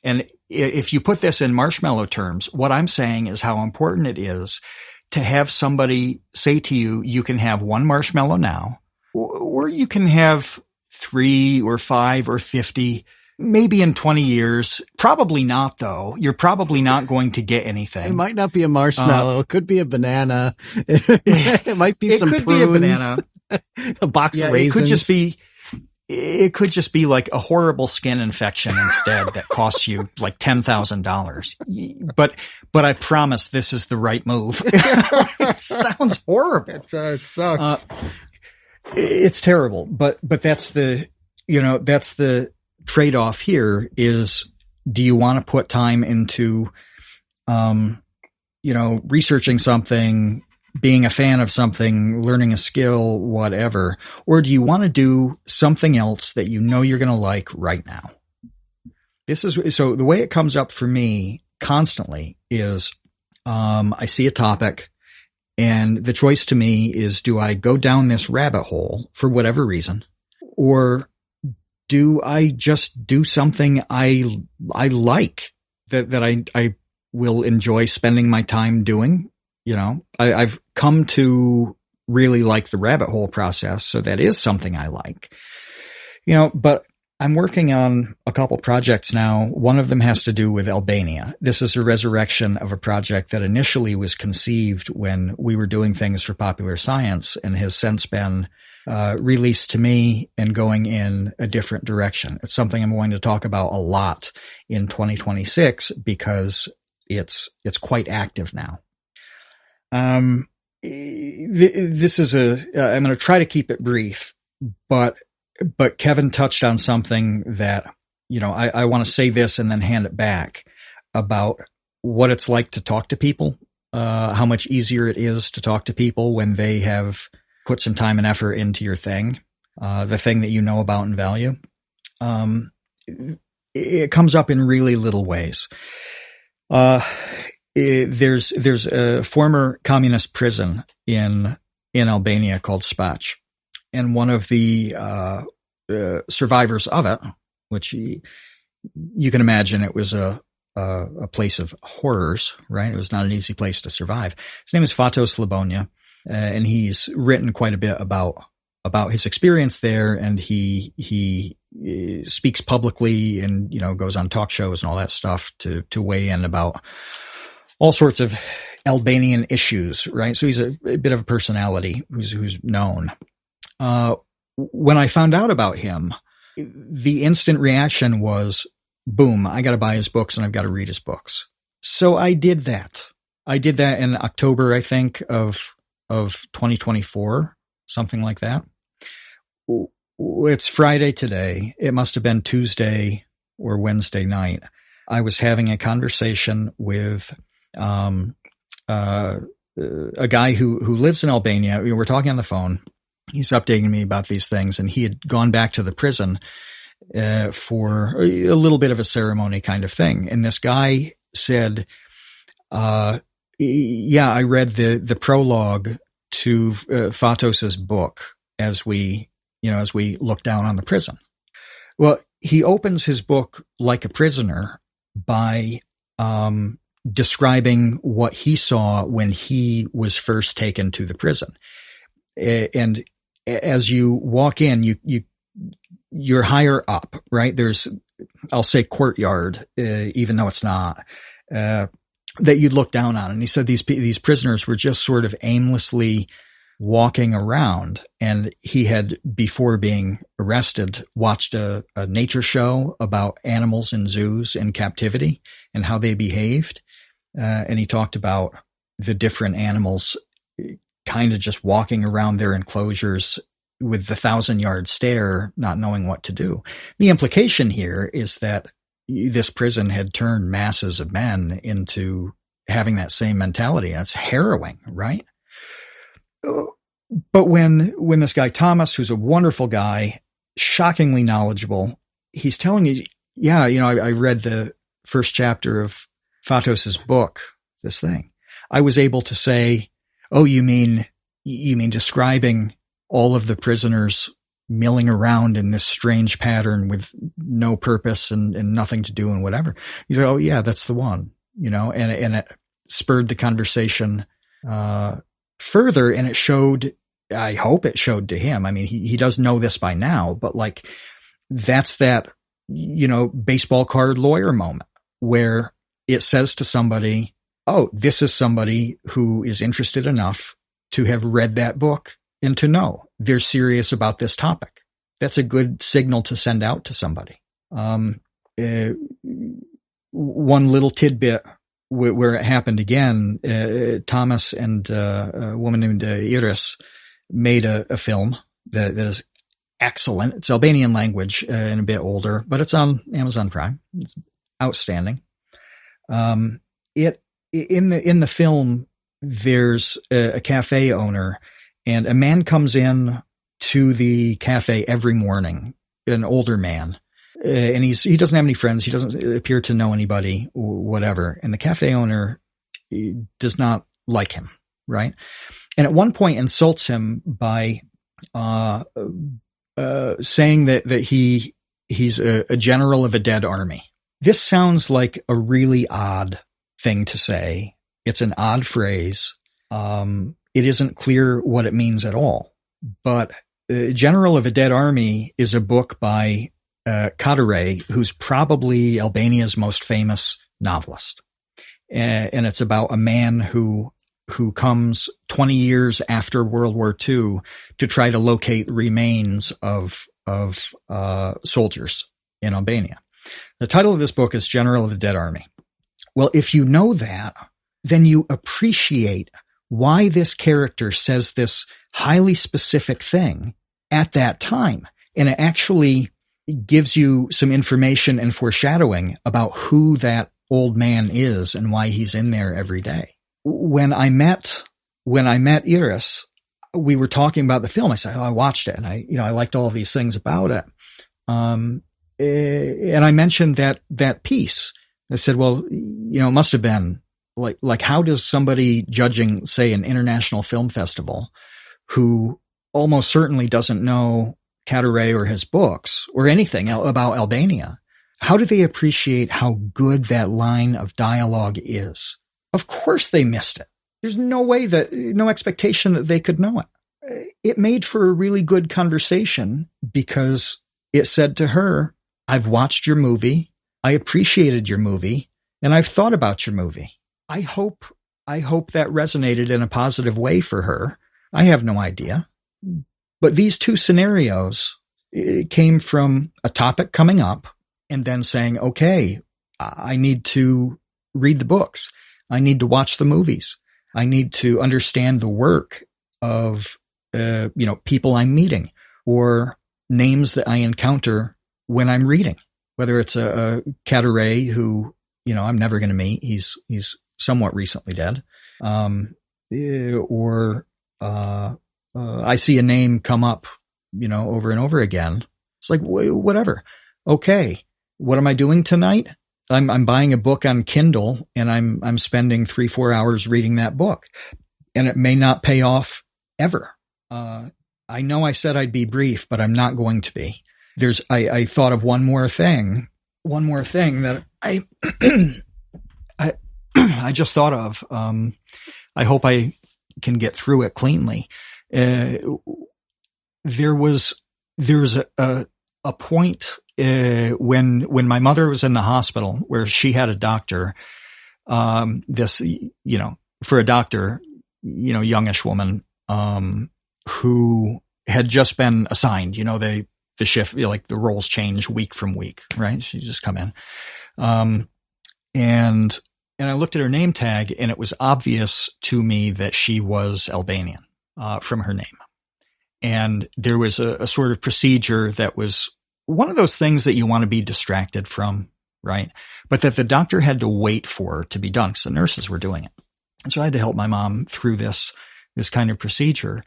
And if you put this in marshmallow terms, what I'm saying is how important it is to have somebody say to you, you can have 1 marshmallow now, or you can have 3 or 5 or 50, maybe in 20 years. Probably not, though. You're probably not going to get anything. It might not be a marshmallow. It could be a banana. It might be some prunes. It could be a banana. A box of raisins. It could just be like a horrible skin infection instead that costs you like $10,000. But I promise this is the right move. It sounds horrible. It sucks. It's terrible. But that's the trade-off here is, do you want to put time into, researching something, being a fan of something, learning a skill, whatever, or do you want to do something else that you're going to like right now? So the way it comes up for me constantly is, I see a topic And the choice to me is, do I go down this rabbit hole for whatever reason, or do I just do something I like, that I will enjoy spending my time doing? I've come to really like the rabbit hole process. So that is something I like, but I'm working on a couple projects now. One of them has to do with Albania. This is a resurrection of a project that initially was conceived when we were doing things for Popular Science and has since been released to me and going in a different direction. It's something I'm going to talk about a lot in 2026 because it's quite active now. This is I'm going to try to keep it brief, but Kevin touched on something that, I want to say this and then hand it back about what it's like to talk to people, how much easier it is to talk to people when they have put some time and effort into your thing, the thing that you know about and value. It comes up in really little ways. There's a former communist prison in Albania called Spac, and one of the survivors of it, which you can imagine it was a place of horrors, right? It was not an easy place to survive. His name is Fatos Labonia, and he's written quite a bit about his experience there, and he speaks publicly and, goes on talk shows and all that stuff to weigh in about all sorts of Albanian issues, right? So he's a bit of a personality who's known. When I found out about him, the instant reaction was, boom, I got to buy his books and I've got to read his books. So I did that. I did that in October, I think, of 2024, something like that. It's Friday today. It must have been Tuesday or Wednesday night. I was having a conversation with a guy who lives in Albania. We were talking on the phone. He's updating me about these things, and he had gone back to the prison for a little bit of a ceremony kind of thing. And this guy said, yeah, I read the prologue to Fatos's book as we look down on the prison. Well, he opens his book like a prisoner by describing what he saw when he was first taken to the prison. And as you walk in, you're higher up, right? There's, I'll say courtyard, even though it's not, that you'd look down on. And he said these prisoners were just sort of aimlessly walking around. And he had, before being arrested, watched a nature show about animals in zoos in captivity and how they behaved. And he talked about the different animals kind of just walking around their enclosures with the 1,000-yard stare, not knowing what to do. The implication here is that this prison had turned masses of men into having that same mentality. That's harrowing, right? But when this guy Thomas, who's a wonderful guy, shockingly knowledgeable, he's telling you, yeah, I read the first chapter of Fatos's book, this thing. I was able to say, oh, you mean describing all of the prisoners milling around in this strange pattern with no purpose and nothing to do and whatever. You say, oh yeah, that's the one, and it spurred the conversation, further. And it showed, I hope it showed to him. I mean, he does know this by now, but like, that's that, baseball card lawyer moment where it says to somebody, oh, this is somebody who is interested enough to have read that book and to know they're serious about this topic. That's a good signal to send out to somebody. One little tidbit where it happened again, Thomas and a woman named Iris made a film that is excellent. It's Albanian language and a bit older, but it's on Amazon Prime. It's outstanding. In the film, there's a cafe owner, and a man comes in to the cafe every morning, an older man, and he doesn't have any friends. He doesn't appear to know anybody, whatever. And the cafe owner does not like him. right? And at one point insults him by saying that he's a general of a dead army. This sounds like a really odd thing to say. It's an odd phrase. It isn't clear what it means at all. But General of a Dead Army is a book by Kadare, who's probably Albania's most famous novelist. And it's about a man who comes 20 years after World War II to try to locate remains of soldiers in Albania. The title of this book is General of the Dead Army. Well, if you know that, then you appreciate why this character says this highly specific thing at that time. And it actually gives you some information and foreshadowing about who that old man is and why he's in there every day. When I met Iris, we were talking about the film. I said, I watched it and I liked all of these things about it. And I mentioned that piece. I said, well, it must have been like how does somebody judging, say, an international film festival who almost certainly doesn't know Kadare or his books or anything about Albania, how do they appreciate how good that line of dialogue is? Of course they missed it. There's no expectation that they could know it. It made for a really good conversation because it said to her, I've watched your movie. I appreciated your movie and I've thought about your movie. I hope that resonated in a positive way for her. I have no idea. But these two scenarios came from a topic coming up and then saying, okay, I need to read the books. I need to watch the movies. I need to understand the work of, people I'm meeting or names that I encounter when I'm reading, whether it's a Kadare who, I'm never going to meet. He's somewhat recently dead. Or I see a name come up, over and over again. It's like, whatever. Okay. What am I doing tonight? I'm buying a book on Kindle and I'm spending 3-4 hours reading that book and it may not pay off ever. I know I said I'd be brief, but I'm not going to be. I thought of one more thing that I just thought of. I hope I can get through it cleanly. There was a point when my mother was in the hospital where she had a doctor. For a doctor, youngish woman, who had just been assigned. The shift, like the roles change week from week, right? She just come in, and I looked at her name tag, and it was obvious to me that she was Albanian from her name. And there was a sort of procedure that was one of those things that you want to be distracted from, right? But that the doctor had to wait for to be done because the nurses were doing it. And so I had to help my mom through this kind of procedure.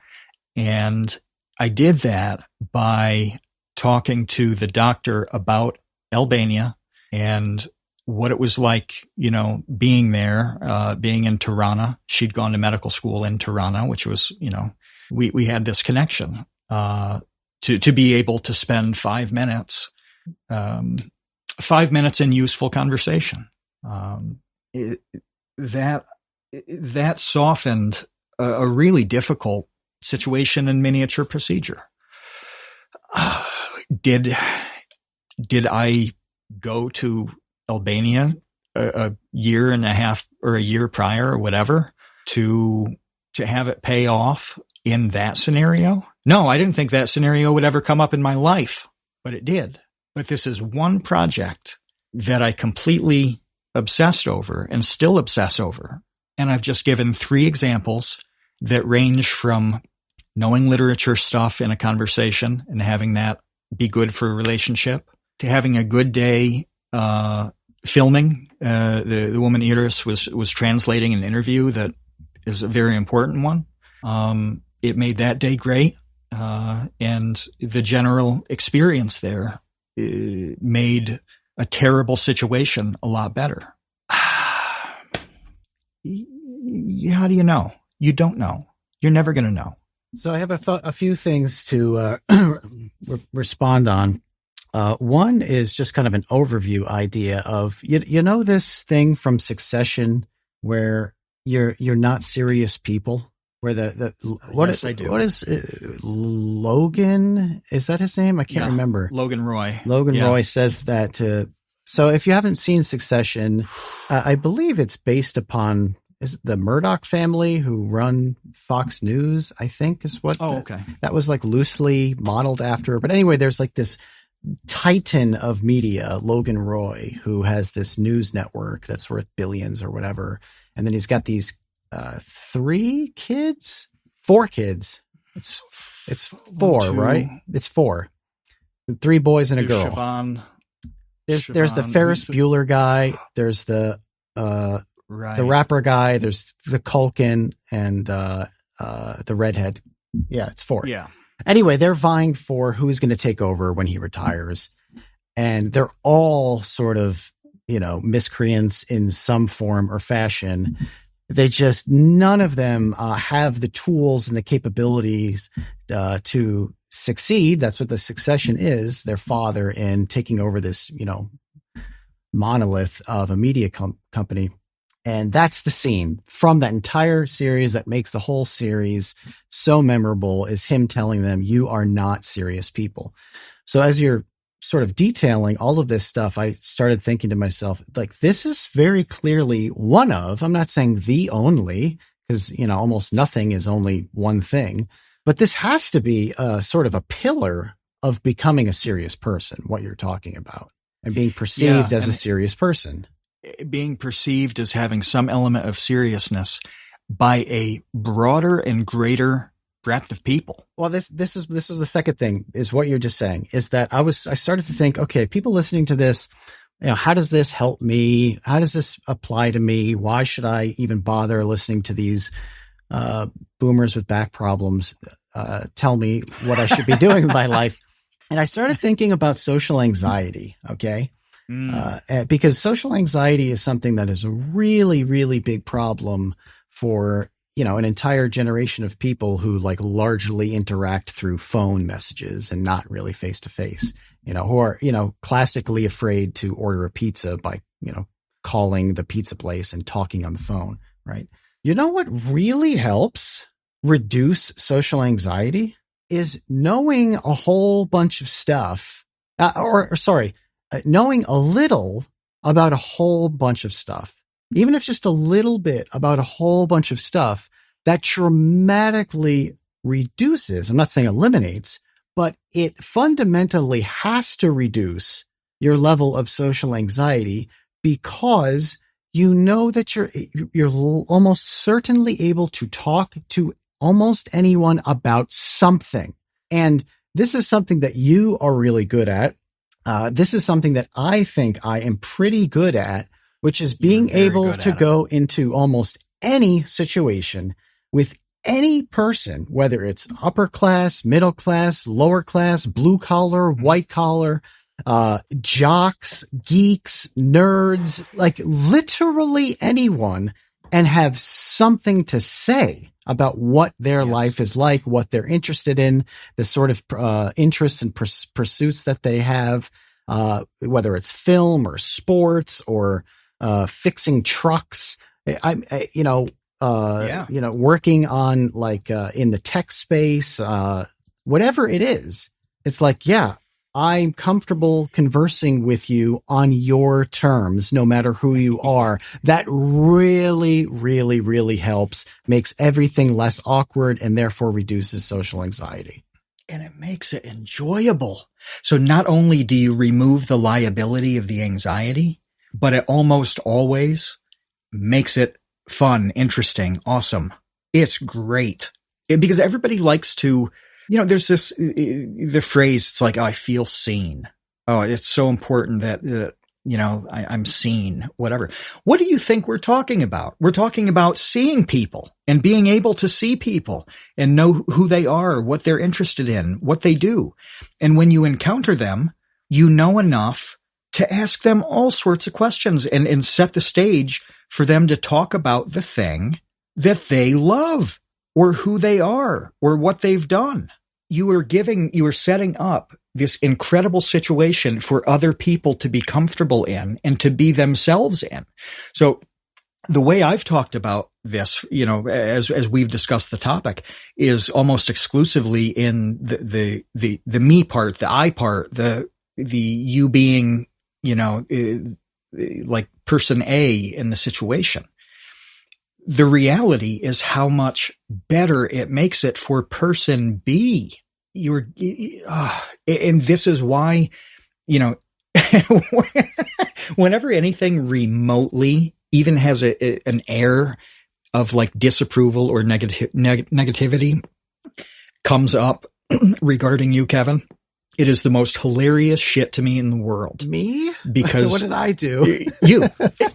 And I did that by talking to the doctor about Albania and what it was like, being there, being in Tirana. She'd gone to medical school in Tirana, which was, we had this connection, to be able to spend 5 minutes in useful conversation. That softened a really difficult situation in miniature procedure. Did I go to Albania a year and a half or a year prior or whatever to have it pay off in that scenario? No, I didn't think that scenario would ever come up in my life, but it did. But this is one project that I completely obsessed over and still obsess over. And I've just given 3 examples that range from knowing literature stuff in a conversation and having that be good for a relationship to having a good day filming. The woman Iris was translating an interview that is a very important one. It made that day great. And the general experience there made a terrible situation a lot better. How do you know? you don't know. You're never going to know. So I have a few things to respond on. One is just kind of an overview idea of, you know, this thing from Succession where you're not serious people, where Yes, I do. What is Logan? Is that his name? I can't remember. Logan Roy. Roy says that so if you haven't seen Succession, I believe it's based upon the Murdoch family who run Fox News, I think is what. Okay. That was like loosely modeled after. But anyway, there's like this titan of media, Logan Roy, who has this news network that's worth billions or whatever. And then he's got these 4 kids. It's 4, 1, 2, right? It's 4. 3 boys and a girl. Siobhan. There's the Ferris Bueller guy. There's the rapper guy. There's the Culkin and the redhead. Yeah, it's 4. Yeah. Anyway, they're vying for who's going to take over when he retires. And they're all sort of, you know, miscreants in some form or fashion. They just, none of them have the tools and the capabilities to succeed. That's what the Succession is, their father in taking over this, you know, monolith of a media company. And that's the scene from that entire series that makes the whole series so memorable, is him telling them, you are not serious people. So as you're sort of detailing all of this stuff, I started thinking to myself, like, this is very clearly one of, I'm not saying the only, because, you know, almost nothing is only one thing, but this has to be a sort of a pillar of becoming a serious person, what you're talking about, and being perceived as a serious person. Being perceived as having some element of seriousness by a broader and greater breadth of people. Well, this is the second thing, is what you're just saying, is that I started to think, okay, people listening to this, you know, how does this help me? How does this apply to me? Why should I even bother listening to these boomers with back problems tell me what I should be doing with my life? And I started thinking about social anxiety. Okay. Because social anxiety is something that is a really, really big problem for, you know, an entire generation of people who like largely interact through phone messages and not really face to face, you know, who are, you know, classically afraid to order a pizza by, you know, calling the pizza place and talking on the phone. Right. You know what really helps reduce social anxiety is knowing a whole bunch of stuff, knowing a little about a whole bunch of stuff, even if just a little bit about a whole bunch of stuff, that dramatically reduces, I'm not saying eliminates, but it fundamentally has to reduce your level of social anxiety, because you know that you're almost certainly able to talk to almost anyone about something. And this is something that you are really good at. This is something that I think I am pretty good at, which is being able to go into almost any situation with any person, whether it's upper class, middle class, lower class, blue collar, white collar, jocks, geeks, nerds, like literally anyone, and have something to say about what their life is like, what they're interested in, the sort of interests and pursuits that they have, whether it's film or sports or fixing trucks. Working on like in the tech space, whatever it is. It's like, yeah, I'm comfortable conversing with you on your terms, no matter who you are. That really, really, really helps, makes everything less awkward, and therefore reduces social anxiety. And it makes it enjoyable. So not only do you remove the liability of the anxiety, but it almost always makes it fun, interesting, awesome. It's great. Because everybody likes to, you know, there's this, the phrase, it's like, oh, I feel seen. Oh, it's so important that, you know, I'm seen, whatever. What do you think we're talking about? We're talking about seeing people and being able to see people and know who they are, what they're interested in, what they do. And when you encounter them, you know enough to ask them all sorts of questions and set the stage for them to talk about the thing that they love or who they are or what they've done. You are setting up this incredible situation for other people to be comfortable in and to be themselves in. So the way I've talked about this, as we've discussed the topic, is almost exclusively in the me part, the I part, the you being, like person A in the situation. The reality is how much better it makes it for person B. And this is why, whenever anything remotely even has an air of like disapproval or negativity comes up regarding you, Kevin, it is the most hilarious shit to me in the world. Me? Because what did I do? You.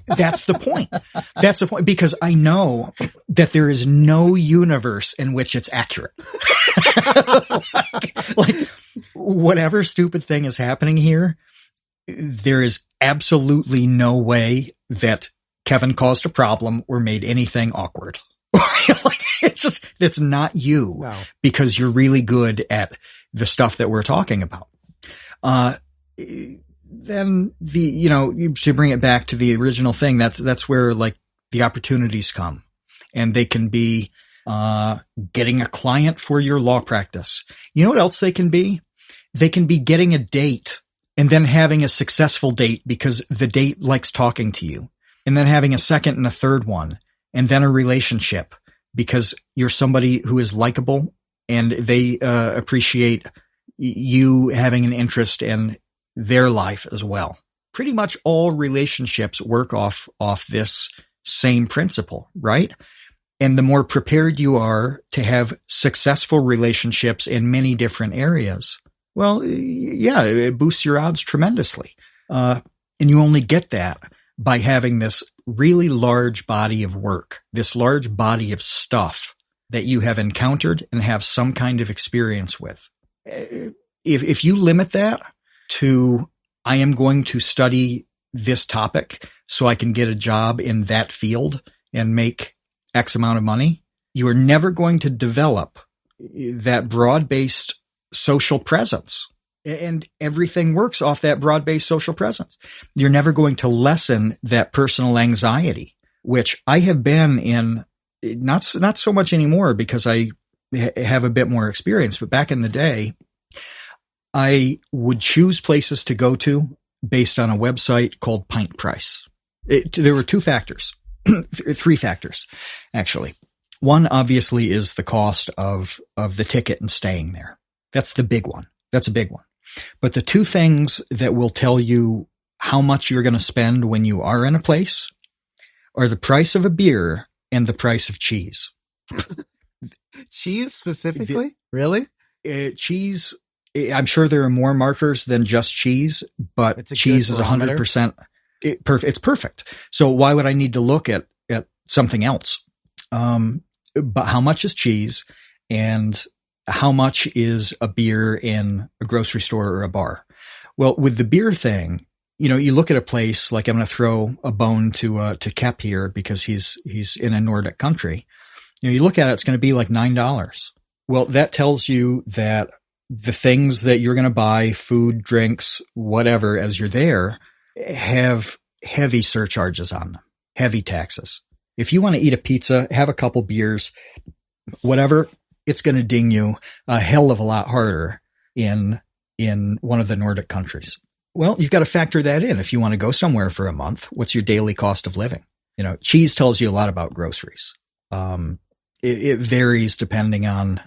That's the point. That's the point. Because I know that there is no universe in which it's accurate. like whatever stupid thing is happening here, there is absolutely no way that Kevin caused a problem or made anything awkward. It's not you. No. Because you're really good at the stuff that we're talking about. Then to bring it back to the original thing, that's where like the opportunities come, and they can be, getting a client for your law practice. You know what else they can be? They can be getting a date and then having a successful date because the date likes talking to you, and then having a second and a third one, and then a relationship because you're somebody who is likable and they appreciate you having an interest in their life as well. Pretty much all relationships work off this same principle, right? And the more prepared you are to have successful relationships in many different areas, well, yeah, it boosts your odds tremendously. And you only get that by having this really large body of work, this large body of stuff that you have encountered and have some kind of experience with. If you limit that to, I am going to study this topic so I can get a job in that field and make X amount of money, you are never going to develop that broad-based social presence. And everything works off that broad-based social presence. You're never going to lessen that personal anxiety, which I have been in, not so much anymore because I have a bit more experience, but back in the day, I would choose places to go to based on a website called Pint Price. There were three factors, actually. One obviously is the cost of the ticket and staying there. That's the big one. That's a big one. But the two things that will tell you how much you're going to spend when you are in a place are the price of a beer and the price of cheese. Cheese specifically? Really? Cheese. I'm sure there are more markers than just cheese, but cheese is 100%. It's perfect. So why would I need to look at something else? But how much is cheese and how much is a beer in a grocery store or a bar? Well, with the beer thing, you look at a place like, I'm going to throw a bone to Kep here because he's in a Nordic country. You look at it, it's going to be like $9. Well, that tells you that the things that you're going to buy, food, drinks, whatever, as you're there, have heavy surcharges on them, heavy taxes. If you want to eat a pizza, have a couple beers, whatever, it's going to ding you a hell of a lot harder in one of the Nordic countries. Well, you've got to factor that in. If you want to go somewhere for a month, what's your daily cost of living? Cheese tells you a lot about groceries. It varies depending on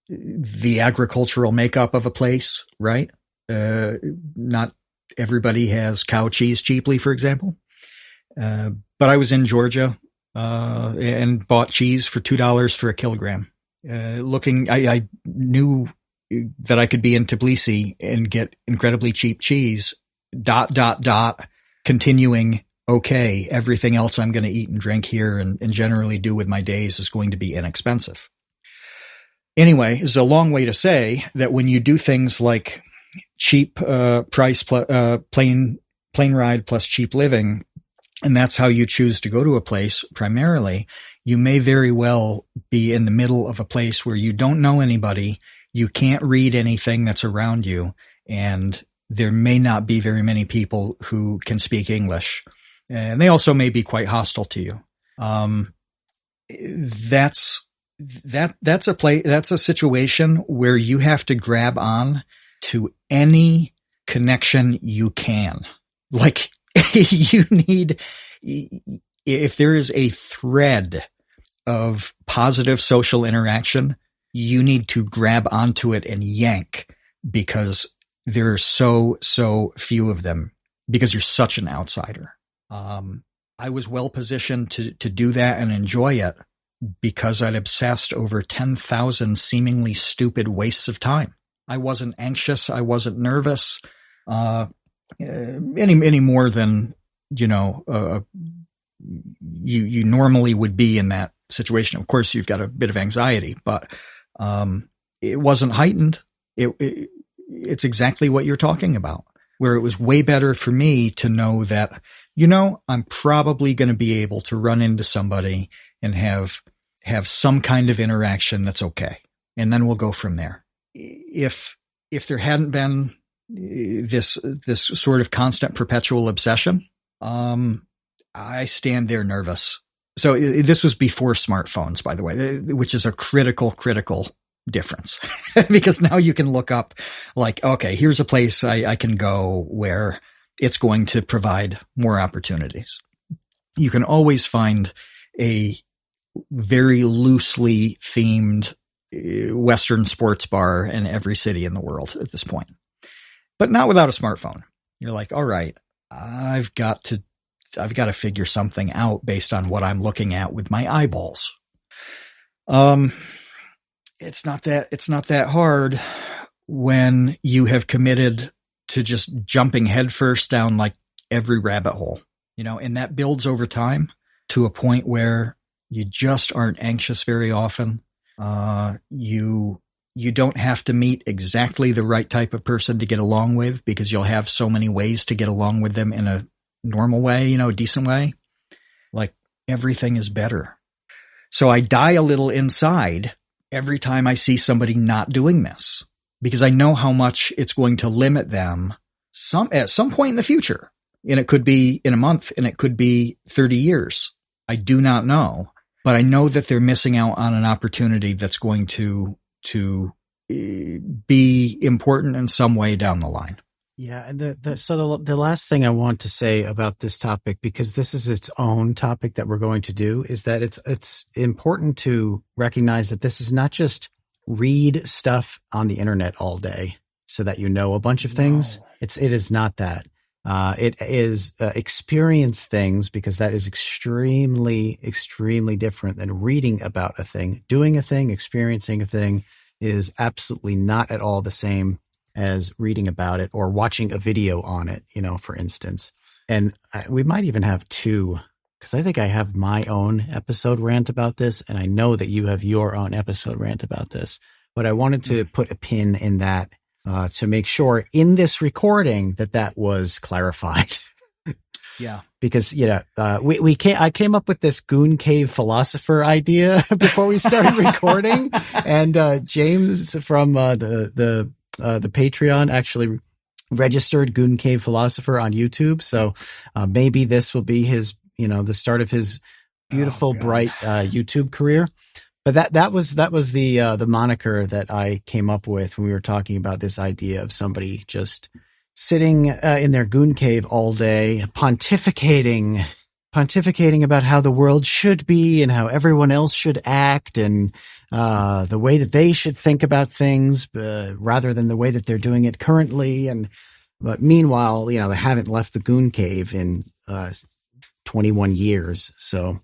the agricultural makeup of a place, right? Not everybody has cow cheese cheaply, for example. But I was in Georgia, and bought cheese for $2 for a kilogram. I knew that I could be in Tbilisi and get incredibly cheap cheese, ... continuing, okay, everything else I'm going to eat and drink here and generally do with my days is going to be inexpensive. Anyway, it's a long way to say that when you do things like cheap price, plane ride plus cheap living, and that's how you choose to go to a place primarily, you may very well be in the middle of a place where you don't know anybody, you can't read anything that's around you, and there may not be very many people who can speak English. And they also may be quite hostile to you. That's a situation where you have to grab on to any connection you can. Like, you need, if there is a thread of positive social interaction, you need to grab onto it and yank, because there are so few of them, because you're such an outsider. I was well positioned to do that and enjoy it because I'd obsessed over 10,000 seemingly stupid wastes of time. I wasn't anxious. I wasn't nervous, any more than, you normally would be in that situation. Of course, you've got a bit of anxiety, but, it wasn't heightened. It's exactly what you're talking about, where it was way better for me to know that, I'm probably going to be able to run into somebody and have some kind of interaction that's okay. And then we'll go from there. If there hadn't been this sort of constant perpetual obsession, I stand there nervous. So this was before smartphones, by the way, which is a critical difference because now you can look up like, okay, here's a place I can go where it's going to provide more opportunities. You can always find a very loosely themed Western sports bar in every city in the world at this point, but not without a smartphone. You're like, all right, I've got to figure something out based on what I'm looking at with my eyeballs. It's not that hard when you have committed to just jumping headfirst down like every rabbit hole, and that builds over time to a point where you just aren't anxious very often. You don't have to meet exactly the right type of person to get along with, because you'll have so many ways to get along with them in a normal way, a decent way. Like, everything is better. So I die a little inside every time I see somebody not doing this, because I know how much it's going to limit them at some point in the future. And it could be in a month, and it could be 30 years. I do not know, but I know that they're missing out on an opportunity that's going to be important in some way down the line. Yeah. And the last thing I want to say about this topic, because this is its own topic that we're going to do, is that it's important to recognize that this is not just read stuff on the internet all day so that you know a bunch of things. No. It is not that. It is experience things, because that is extremely, extremely different than reading about a thing. Doing a thing, experiencing a thing is absolutely not at all the same as reading about it or watching a video on it, for instance. And we might even have two, because I think I have my own episode rant about this, and I know that you have your own episode rant about this. But I wanted to put a pin in that to make sure in this recording that was clarified. Yeah. Because, I came up with this Goon Cave philosopher idea before we started recording. And James from the Patreon actually registered Goon Cave philosopher on YouTube. So maybe this will be his, the start of his beautiful, bright YouTube career. But that was the moniker that I came up with when we were talking about this idea of somebody just sitting in their goon cave all day, pontificating about how the world should be and how everyone else should act, and the way that they should think about things rather than the way that they're doing it currently. But meanwhile, they haven't left the goon cave in 21 years. So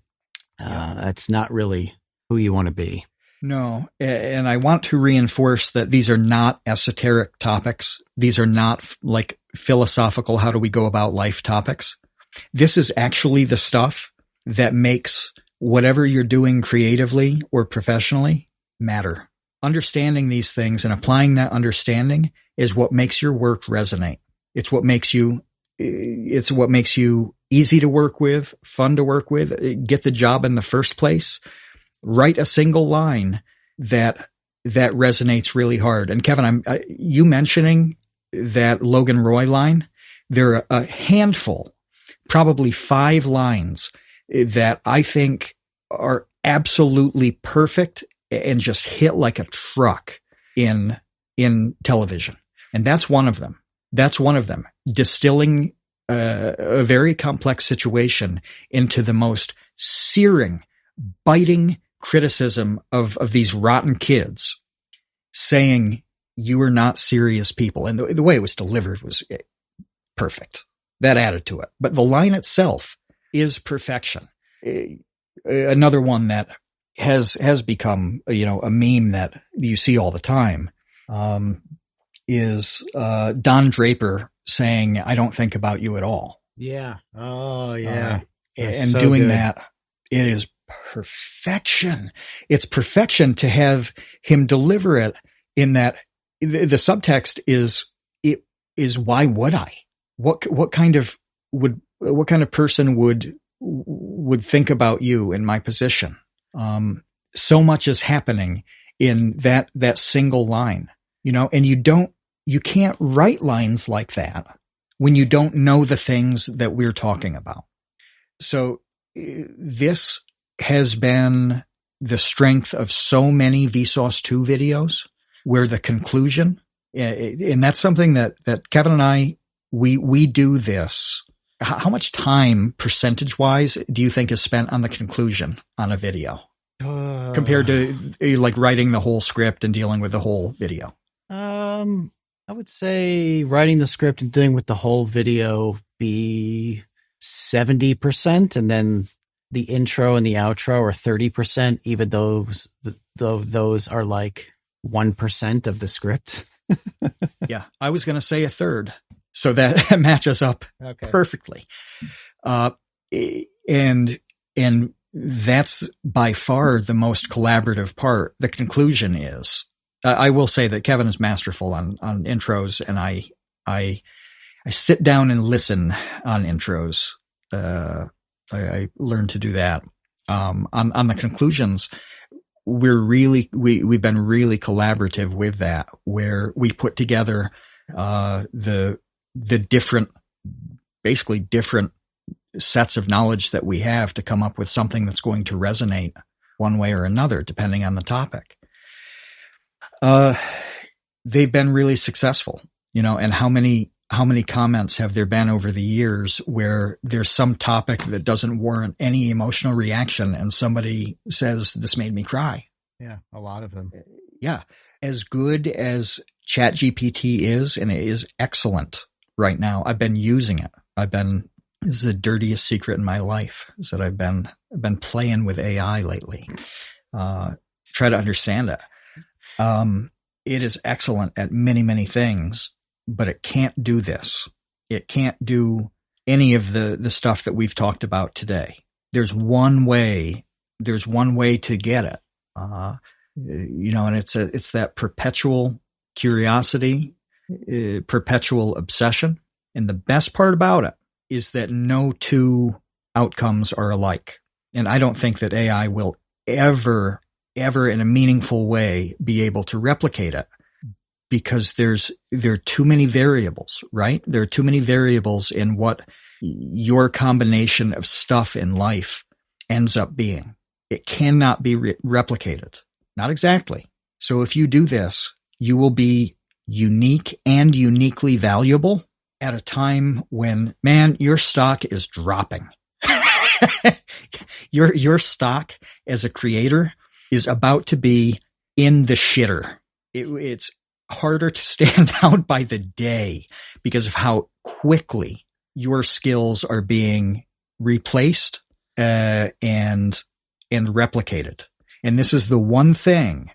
that's not really who you want to be. No. And I want to reinforce that these are not esoteric topics. These are not like philosophical, how do we go about life topics. This is actually the stuff that makes whatever you're doing creatively or professionally matter. Understanding these things and applying that understanding is what makes your work resonate. It's what makes you easy to work with, fun to work with, get the job in the first place. Write a single line that resonates really hard. And Kevin, you mentioning that Logan Roy line, there are a handful, probably 5 lines that I think are absolutely perfect and just hit like a truck in television. And that's one of them. Distilling a very complex situation into the most searing, biting criticism of these rotten kids, saying you are not serious people. And the way it was delivered was perfect. That added to it. But the line itself is perfection. Another one that has become, a meme that you see all the time, is Don Draper saying, "I don't think about you at all." Yeah. Oh, yeah. And so doing good. That, it is perfection. It's perfection to have him deliver it in that the subtext is why would I? What kind of person would think about you in my position? So much is happening in that single line, and you can't write lines like that when you don't know the things that we're talking about. So this has been the strength of so many Vsauce 2 videos, where the conclusion, and that's something that Kevin and I, we do this. How much time percentage wise do you think is spent on the conclusion on a video compared to like writing the whole script and dealing with the whole video? I would say writing the script and dealing with the whole video be 70%, and then the intro and the outro are 30%, even those are like 1% of the script. Yeah, I was going to say a third. So that matches up perfectly. And that's by far the most collaborative part. The conclusion is, I will say that Kevin is masterful on intros, and I sit down and listen on intros. I learned to do that. On the conclusions, we've been really collaborative with that, where we put together, the different sets of knowledge that we have to come up with something that's going to resonate one way or another, depending on the topic. They've been really successful, and how many comments have there been over the years where there's some topic that doesn't warrant any emotional reaction and somebody says, "This made me cry." Yeah. A lot of them. Yeah. As good as ChatGPT is, and it is excellent right now, I've been using it. This is the dirtiest secret in my life, is that I've been playing with AI lately, to try to understand it. It is excellent at many, many things, but it can't do this. It can't do any of the stuff that we've talked about today. There's one way to get it. And it's that perpetual curiosity, perpetual obsession. And the best part about it is that no two outcomes are alike. And I don't think that AI will ever in a meaningful way be able to replicate it, because there are too many variables, right? There are too many variables in what your combination of stuff in life ends up being. It cannot be replicated. Not exactly. So if you do this, you will be unique and uniquely valuable at a time when, man, your stock is dropping. Your stock as a creator is about to be in the shitter. It's harder to stand out by the day because of how quickly your skills are being replaced and replicated. And this is the one thing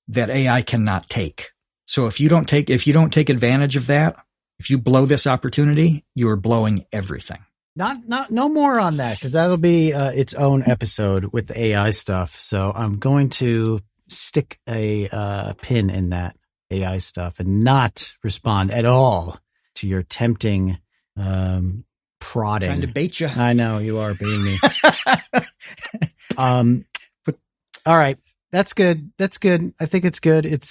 that AI cannot take. So if you don't take advantage of that, if you blow this opportunity, you are blowing everything. No more on that, because that'll be its own episode with the AI stuff. So I'm going to stick a pin in that AI stuff and not respond at all to your tempting prodding. Trying to bait you. I know you are baiting me. But all right. That's good. That's good. I think it's good. It's,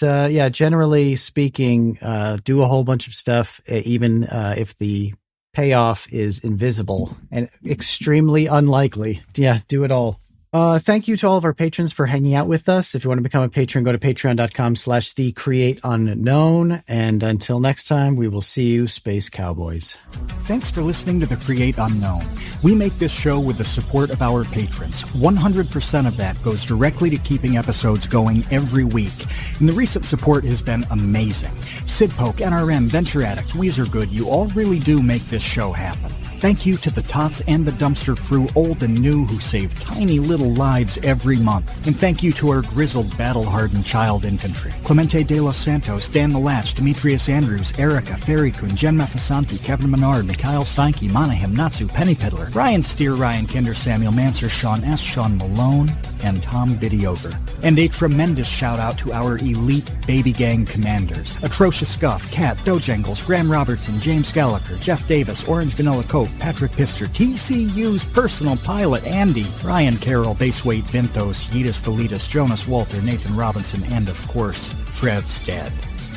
generally speaking, do a whole bunch of stuff, even if the payoff is invisible and extremely unlikely. Yeah, do it all. Thank you to all of our patrons for hanging out with us. If you want to become a patron, go to patreon.com/thecreateunknown. And until next time, we will see you, Space Cowboys. Thanks for listening to The Create Unknown. We make this show with the support of our patrons. 100% of that goes directly to keeping episodes going every week. And the recent support has been amazing. Sidpoke, NRM, Venture Addicts, Weezer Good, you all really do make this show happen. Thank you to the Tots and the Dumpster crew, old and new, who save tiny little lives every month. And thank you to our grizzled, battle-hardened child infantry. Clemente de los Santos, Dan the Latch, Demetrius Andrews, Erica, Ferry-kun, Jen Mafasanti, Kevin Menard, Mikhail Steinke, Monahim, Natsu, Penny Piddler, Ryan Steer, Ryan Kinder, Samuel Manser, Sean S., Sean Malone, and Tom Bidiover. And a tremendous shout-out to our elite baby gang commanders. Atrocious Scuff, Kat, Dojangles, Graham Robertson, James Gallagher, Jeff Davis, Orange Vanilla Coke, Patrick Pister, TCU's personal pilot, Andy, Ryan Carroll, Baseweight, Vintos, Yeetus Deletus, Jonas Walter, Nathan Robinson, and of course, Trev Stead.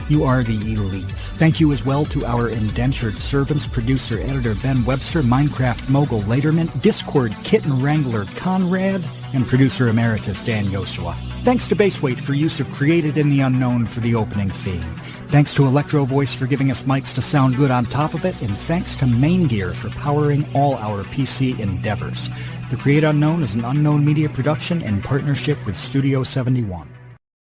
You are the elite. Thank you as well to our indentured servants, producer, editor Ben Webster, Minecraft mogul Laterman, Discord kitten wrangler Conrad, and producer emeritus Dan Yoshua. Thanks to Baseweight for use of Created in the Unknown for the opening theme. Thanks to Electro Voice for giving us mics to sound good on top of it, and thanks to Main Gear for powering all our PC endeavors. The Create Unknown is an Unknown Media production in partnership with Studio 71.